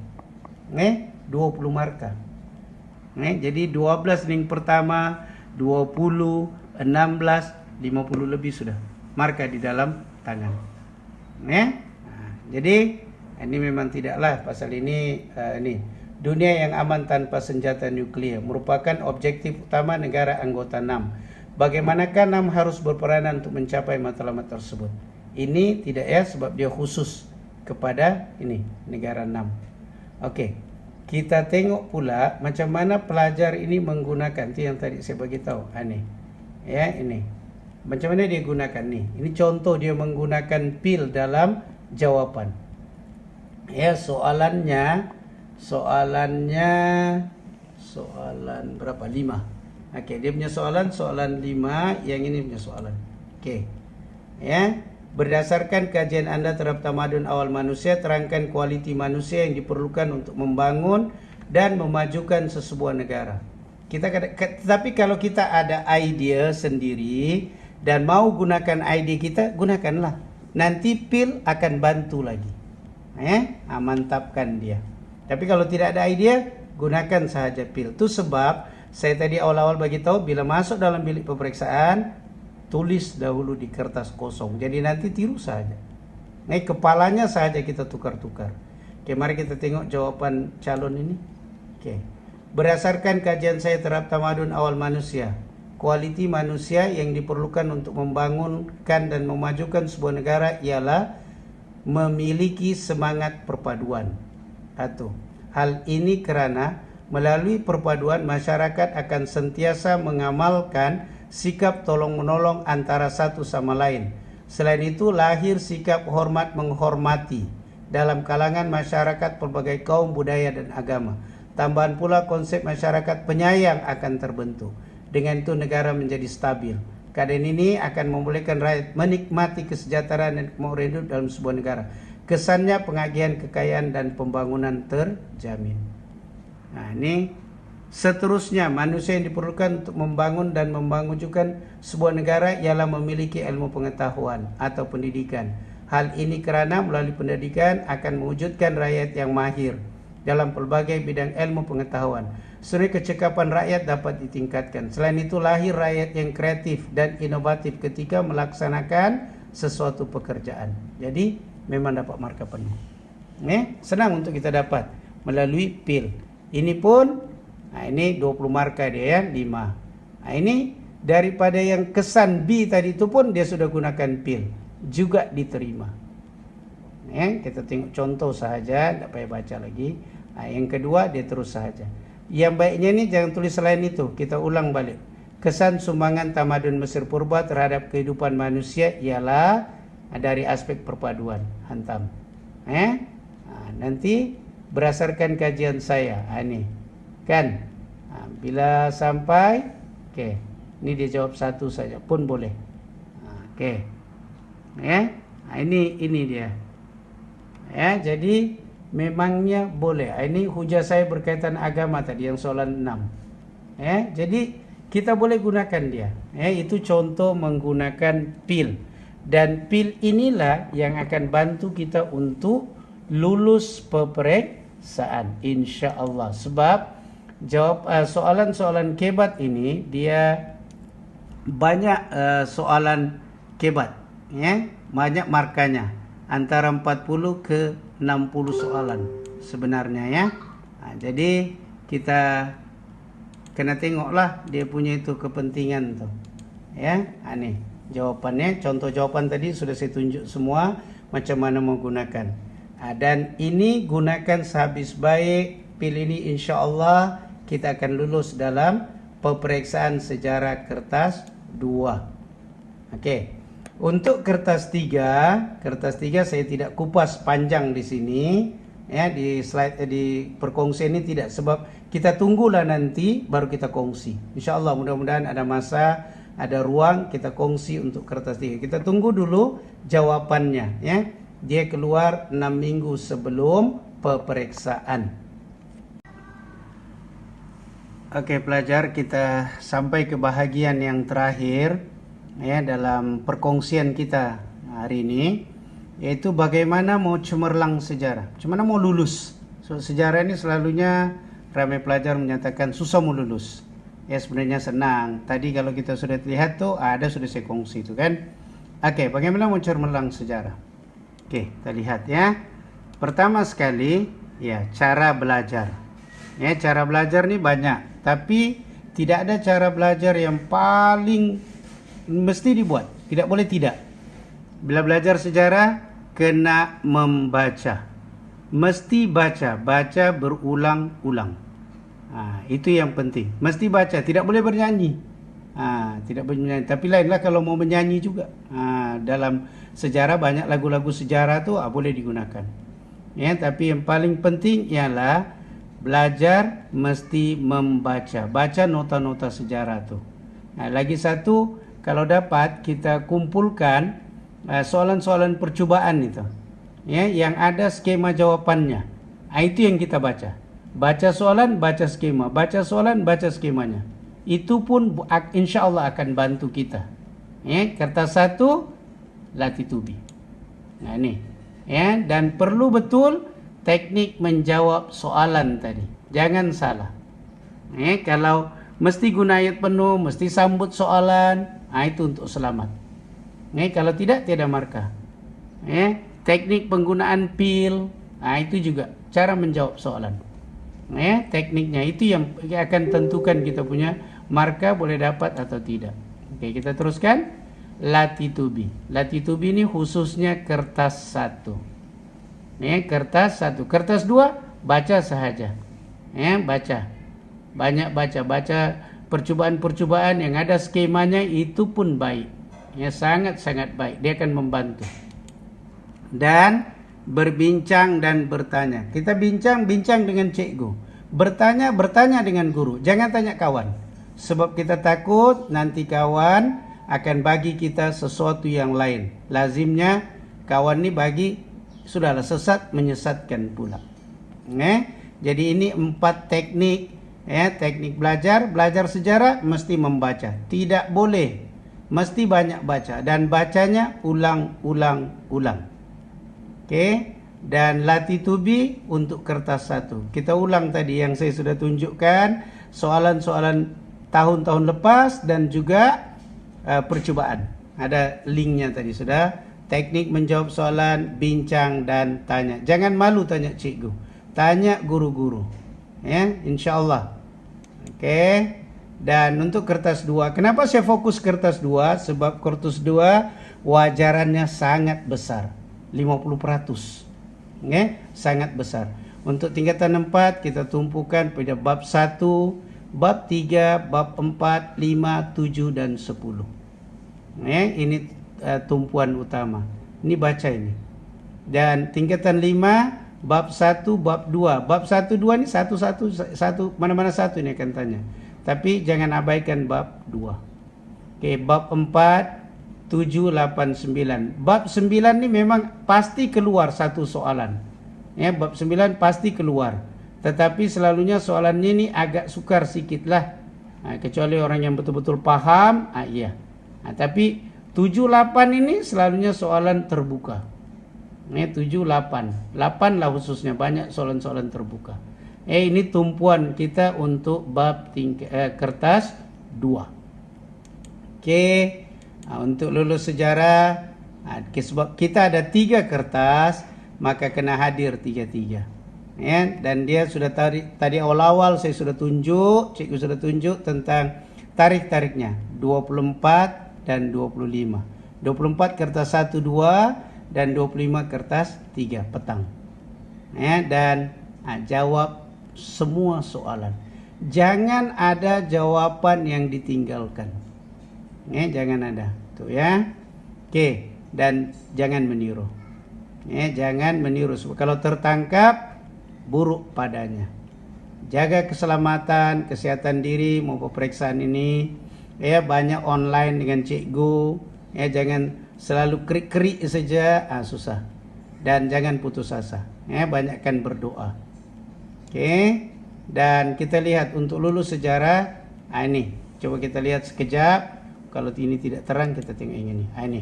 20 markah. Jadi 12 ring pertama, 20, 16, 50 lebih sudah markah di dalam tangan. Jadi ini memang tidaklah pasal ini dunia yang aman tanpa senjata nuklear merupakan objektif utama negara anggota NAM. Bagaimanakah NAM harus berperanan untuk mencapai matlamat tersebut? Ini tidak sebab dia khusus kepada ini negara NAM. kita tengok pula macam mana pelajar ini menggunakan. Itu yang tadi saya bagi tahu. Ini. Ya, ini. Macam mana dia gunakan nih. Ini contoh dia menggunakan pil dalam jawapan. Ya, soalan berapa? 5. Okey, dia punya soalan 5, yang ini punya soalan. Okey. Ya. Berdasarkan kajian Anda terhadap tamadun awal manusia, terangkan kualiti manusia yang diperlukan untuk membangun dan memajukan sesebuah negara. Tapi kalau kita ada idea sendiri dan mau gunakan ide kita, gunakanlah. Nanti pil akan bantu lagi. Mantapkan dia. Tapi kalau tidak ada idea, gunakan sahaja pil. Itu sebab saya tadi awal-awal bagi tahu, bila masuk dalam bilik peperiksaan, tulis dahulu di kertas kosong. Jadi nanti tiru saja. Kepalanya saja kita tukar-tukar. Oke, mari kita tengok jawaban calon ini. Oke. Berdasarkan kajian saya terhadap tamadun awal manusia, kualiti manusia yang diperlukan untuk membangunkan dan memajukan sebuah negara ialah memiliki semangat perpaduan. Hal ini kerana melalui perpaduan masyarakat akan sentiasa mengamalkan sikap tolong-menolong antara satu sama lain. Selain itu, lahir sikap hormat menghormati dalam kalangan masyarakat pelbagai kaum, budaya dan agama. Tambahan pula konsep masyarakat penyayang akan terbentuk. Dengan itu negara menjadi stabil. Keadaan ini akan membolehkan rakyat menikmati kesejahteraan dan kemakmuran hidup dalam sebuah negara. Kesannya pengagihan kekayaan dan pembangunan terjamin. Nah, ini seterusnya, manusia yang diperlukan untuk membangun dan membangunkan sebuah negara ialah memiliki ilmu pengetahuan atau pendidikan. Hal ini kerana melalui pendidikan akan mewujudkan rakyat yang mahir dalam pelbagai bidang ilmu pengetahuan. Sehingga kecekapan rakyat dapat ditingkatkan. Selain itu, lahir rakyat yang kreatif dan inovatif ketika melaksanakan sesuatu pekerjaan. Jadi, memang dapat markah penuh. Senang untuk kita dapat melalui pil. Ini pun ini 20 markah dia, ya, 5. Ini daripada yang kesan B tadi itu pun dia sudah gunakan pil, juga diterima. Kita tengok contoh sahaja, tak payah baca lagi. Yang kedua dia terus sahaja. Yang baiknya ni jangan tulis selain itu, kita ulang balik. Kesan sumbangan tamadun Mesir purba terhadap kehidupan manusia ialah dari aspek perpaduan. Hantam. Nanti berdasarkan kajian saya, ini kan, bila sampai, ini dia jawab satu saja pun boleh. Ini dia. Jadi memangnya boleh. Ini hujah saya berkaitan agama tadi yang soalan 6. Jadi kita boleh gunakan dia. Itu contoh menggunakan pil. Dan pil inilah yang akan bantu kita untuk lulus peperiksaan, insya-Allah. Sebab jawab soalan-soalan kebat ini dia banyak soalan kebat, banyak markanya, antara 40 ke 60 soalan sebenarnya, ya. Jadi kita kena tengoklah dia punya itu kepentingan tuh, ya. Nih jawapannya, contoh jawaban tadi sudah saya tunjuk semua macam mana menggunakan. Dan ini gunakan sehabis baik pil ini, insya-Allah kita akan lulus dalam peperiksaan sejarah kertas 2. Untuk kertas 3 saya tidak kupas panjang di sini, ya, di slide di perkongsian ini tidak, sebab kita tunggulah nanti baru kita kongsi. Insya-Allah mudah-mudahan ada masa, ada ruang kita kongsi untuk kertas 3. Kita tunggu dulu jawabannya, ya. Dia keluar 6 minggu sebelum peperiksaan. Pelajar, kita sampai ke bahagian yang terakhir, ya, dalam perkongsian kita hari ini, yaitu bagaimana mau cemerlang sejarah, macam mana mau lulus. Sejarah ini selalunya ramai pelajar menyatakan susah mau lulus. Ya, sebenarnya senang. Tadi kalau kita sudah lihat tuh ada sudah saya kongsi itu kan. Bagaimana mau cemerlang sejarah? Kita lihat, ya. Pertama sekali, ya, cara belajar. Ya, cara belajar ini banyak, tapi tidak ada cara belajar yang paling mesti dibuat. Tidak boleh tidak. Bila belajar sejarah, kena membaca. mesti baca berulang-ulang. Itu yang penting. Mesti baca, tidak boleh bernyanyi. Tidak boleh bernyanyi. Tapi lainlah kalau mau menyanyi juga. Dalam sejarah banyak lagu-lagu sejarah tu boleh digunakan. Ya, tapi yang paling penting ialah belajar mesti membaca. Baca nota-nota sejarah tu. Lagi satu, kalau dapat kita kumpulkan soalan-soalan percubaan itu. Ya, yang ada skema jawapannya. Itu yang kita baca. Baca soalan, baca skema. Baca soalan, baca skemanya. Itu pun insya Allah akan bantu kita. Ya, kertas 1, latih tubi. Ini. Ya, dan perlu betul teknik menjawab soalan tadi. Jangan salah. Ya, kalau mesti guna ayat penuh, mesti sambut soalan, itu untuk selamat. Ya, kalau tidak, tiada markah. Ya, teknik penggunaan pil, itu juga cara menjawab soalan. Ya, tekniknya itu yang akan tentukan kita punya markah boleh dapat atau tidak. Oke, kita teruskan. Latih tubi. Latih tubi ini khususnya kertas 1. Ya, kertas 1. Kertas 2 baca sahaja. Ya, baca. Banyak baca percubaan-percubaan yang ada skemanya, itu pun baik. Ya, sangat-sangat baik. Dia akan membantu. Dan berbincang dan bertanya. Kita bincang dengan cikgu. Bertanya dengan guru. Jangan tanya kawan. Sebab kita takut nanti kawan akan bagi kita sesuatu yang lain. Lazimnya kawan ni bagi, sudahlah sesat menyesatkan pula. Jadi ini 4 teknik. Teknik belajar sejarah mesti membaca. Tidak boleh, mesti banyak baca. Dan bacanya ulang-ulang. Dan latih tubi untuk kertas 1. Kita ulang tadi yang saya sudah tunjukkan, soalan-soalan tahun-tahun lepas dan juga percubaan. Ada linknya tadi sudah. Teknik menjawab soalan, bincang dan tanya. Jangan malu tanya cikgu. Tanya guru-guru. Ya, insya-Allah. Dan untuk kertas 2, kenapa saya fokus kertas 2? Sebab kertas 2 wajarannya sangat besar. 50%. Sangat besar. Untuk tingkatan 4 kita tumpukan pada bab 1, bab 3, bab 4, 5, 7 dan 10. Ini tumpuan utama. Ini baca ini. Dan tingkatan 5 bab 1, bab 2. Bab 1, 2 ni satu mana-mana satu ini akan tanya. Tapi jangan abaikan bab 2. Bab 4 7, 8, 9. Bab 9 ni memang pasti keluar satu soalan. Bab 9 pasti keluar. Tetapi selalunya soalannya ni agak sukar sikit lah. Kecuali orang yang betul-betul paham. Tapi 7, 8 ini selalunya soalan terbuka. 7, 8. 8 lah khususnya. Banyak soalan-soalan terbuka. Ini tumpuan kita untuk bab kertas 2. Untuk lulus sejarah, sebab kita ada 3 kertas, maka kena hadir 3-3. Dan dia sudah tadi awal-awal saya sudah tunjuk, cikgu sudah tunjuk tentang tarikh-tarikhnya 24 dan 25. 24 kertas 1, 2 dan 25 kertas 3 petang. Dan jawab semua soalan. Jangan ada jawapan yang ditinggalkan. Jangan ada. Dan jangan meniru. Jangan meniru. Kalau tertangkap, buruk padanya. Jaga keselamatan, kesihatan diri maupun pemeriksaan ini. Banyak online dengan cikgu. Jangan selalu kerik-kerik saja, susah. Dan jangan putus asa. Banyakkan berdoa. Dan kita lihat untuk lulus sejarah. Ini, coba kita lihat sekejap. Kalau ini tidak terang, kita tengok yang ini. Ini.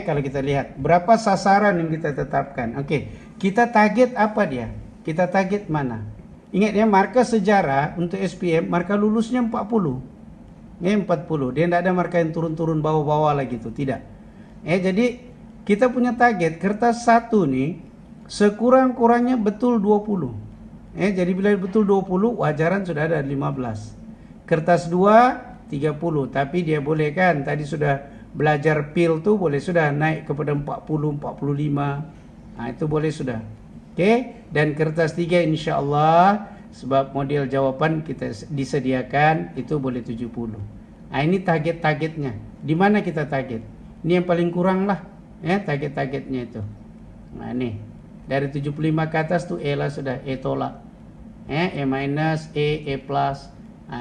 Kalau kita lihat berapa sasaran yang kita tetapkan. Kita target apa dia? Kita target mana? Ingat ya, markah sejarah untuk SPM, markah lulusnya 40. 40. Dia tidak ada markah yang turun-turun bawah-bawah lagi tu, tidak. Jadi kita punya target kertas 1 ni sekurang-kurangnya betul 20. Jadi bila betul 20, wajaran sudah ada 15. Kertas 2 30, tapi dia boleh kan, tadi sudah belajar pil tu boleh sudah naik kepada 40, 45. Itu boleh sudah. Okey, dan kertas 3 insya-Allah sebab model jawapan kita disediakan itu boleh 70. Ini target-targetnya. Di mana kita target? Ini yang paling kurang lah, ya, target-targetnya itu. Ini dari 75 ke atas tu A lah sudah, A tolak. A minus, A plus.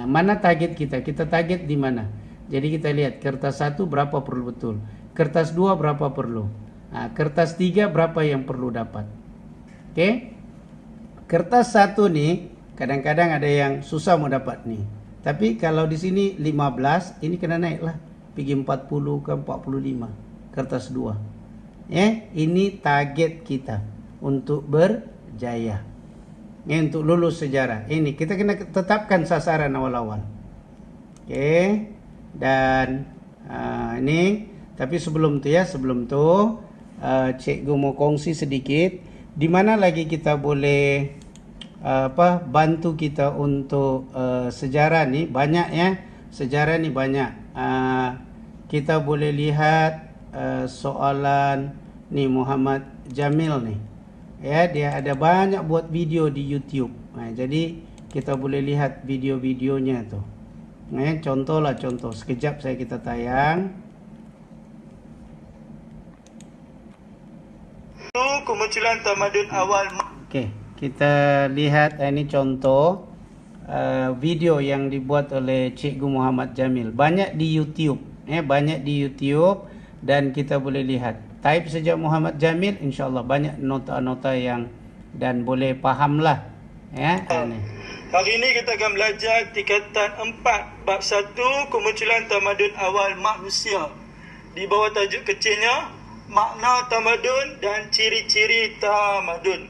Mana target kita? Kita target di mana? Jadi kita lihat kertas 1 berapa perlu betul, kertas 2 berapa perlu, kertas 3 berapa yang perlu dapat. Okey. Kertas 1 nih kadang-kadang ada yang susah mau dapat nih. Tapi kalau di sini 15, ini kena naik lah. Pergi 40 ke 45. Kertas 2. Ini target kita untuk berjaya. Untuk lulus sejarah. Ini kita kena tetapkan sasaran awal-awal. Okey. Dan ini, tapi sebelum tu cikgu mau kongsi sedikit di mana lagi kita boleh bantu kita untuk sejarah ni banyak, ya. Sejarah ni banyak. Kita boleh lihat soalan ni Muhammad Jamil ni. Ya, dia ada banyak buat video di YouTube. Jadi kita boleh lihat video-videonya tu. Contoh. Sekejap kita tayang. Kemunculan tamadun awal. Okey, kita lihat ini contoh video yang dibuat oleh Cikgu Muhammad Jamil. Banyak di YouTube, banyak di YouTube dan kita boleh lihat. Type saja Muhammad Jamil, insya-Allah banyak nota-nota yang dan boleh fahamlah, ya. Hari ini kita akan belajar tingkatan 4 bab 1 kemunculan tamadun awal manusia. Di bawah tajuk kecilnya makna tamadun dan ciri-ciri tamadun.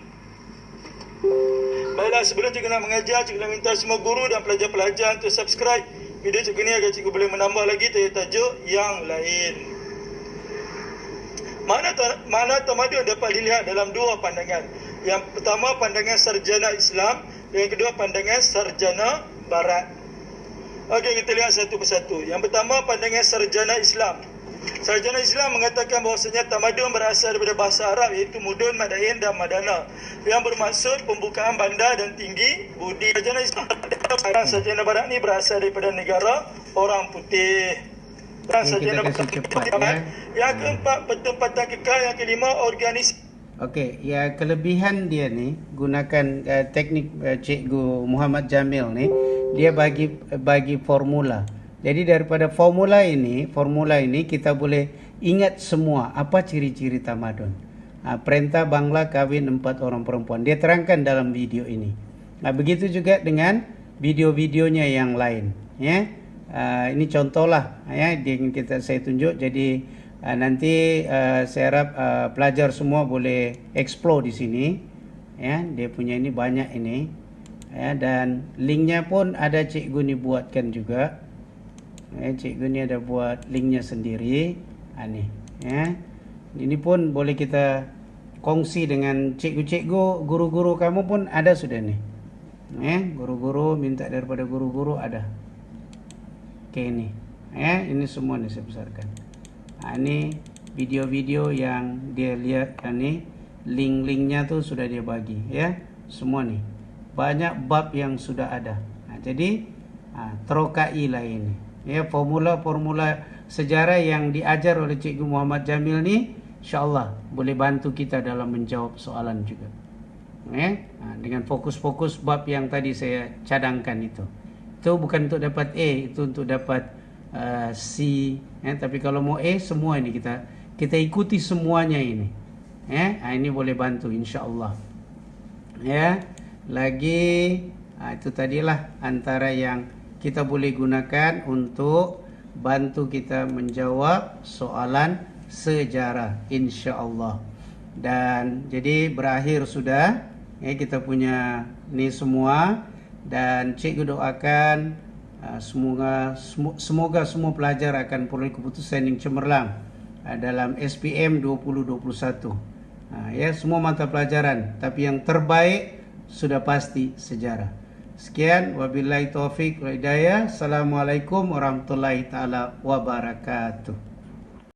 Baiklah, sebelum cikgu nak mengajar, cikgu nak minta semua guru dan pelajar-pelajar untuk subscribe video cikgu ni agar cikgu boleh menambah lagi tajuk-tajuk yang lain. Makna tamadun dapat dilihat dalam dua pandangan. Yang pertama pandangan sarjana Islam dan yang kedua pandangan sarjana Barat. Okey, kita lihat satu persatu. Yang pertama pandangan sarjana Islam. Sarjana Islam mengatakan bahawasanya tamadun berasal daripada bahasa Arab iaitu mudun, madain dan madana yang bermaksud pembukaan bandar dan tinggi budi. Sarjana Islam, sarjana Barat ni berasal daripada negara orang putih. Kita kasih cepat, ya. Yang keempat penempatan kekal, yang kelima organisasi. Okey, ya, kelebihan dia ni gunakan teknik Cikgu Muhammad Jamil ni, dia bagi formula. Jadi daripada formula ini kita boleh ingat semua apa ciri-ciri tamadun. Perintah bangla kawin 4 orang perempuan. Dia terangkan dalam video ini. Begitu juga dengan video-videonya yang lain, ya. Ini contohlah, ya, saya tunjuk. Jadi nanti saya harap pelajar semua boleh explore di sini, ya. Dia punya ini banyak ini, ya, dan linknya pun ada cikgu ni buatkan juga. Cikgu ni ada buat linknya sendiri. Ni, ya. Ini pun boleh kita kongsi dengan cikgu-cikgu, guru-guru kamu pun ada sudah ni. Guru-guru minta daripada guru-guru ada. Okey ni. Ini semua ni saya besarkan. Ini video-video yang dia lihat ni, link-linknya tu sudah dia bagi, ya. Semua ni. Banyak bab yang sudah ada. Jadi terokai lah ini. Ya, formula-formula sejarah yang diajar oleh Cikgu Muhammad Jamil ni insya-Allah boleh bantu kita dalam menjawab soalan juga. Dengan fokus-fokus bab yang tadi saya cadangkan itu. Itu bukan untuk dapat A, itu untuk dapat C. Tapi kalau mau A, semua ini kita ikuti semuanya ini. Ini boleh bantu insya-Allah. Ya, lagi itu tadilah antara yang kita boleh gunakan untuk bantu kita menjawab soalan sejarah insya-Allah. Dan jadi berakhir sudah, ya, kita punya ni semua. Dan cikgu doakan semoga semua pelajar akan peroleh keputusan yang cemerlang dalam SPM 2021. Ya, semua mata pelajaran, tapi yang terbaik sudah pasti sejarah. Sekian, wabillahi taufik wal hidayah. Assalamualaikum warahmatullahi taala wabarakatuh.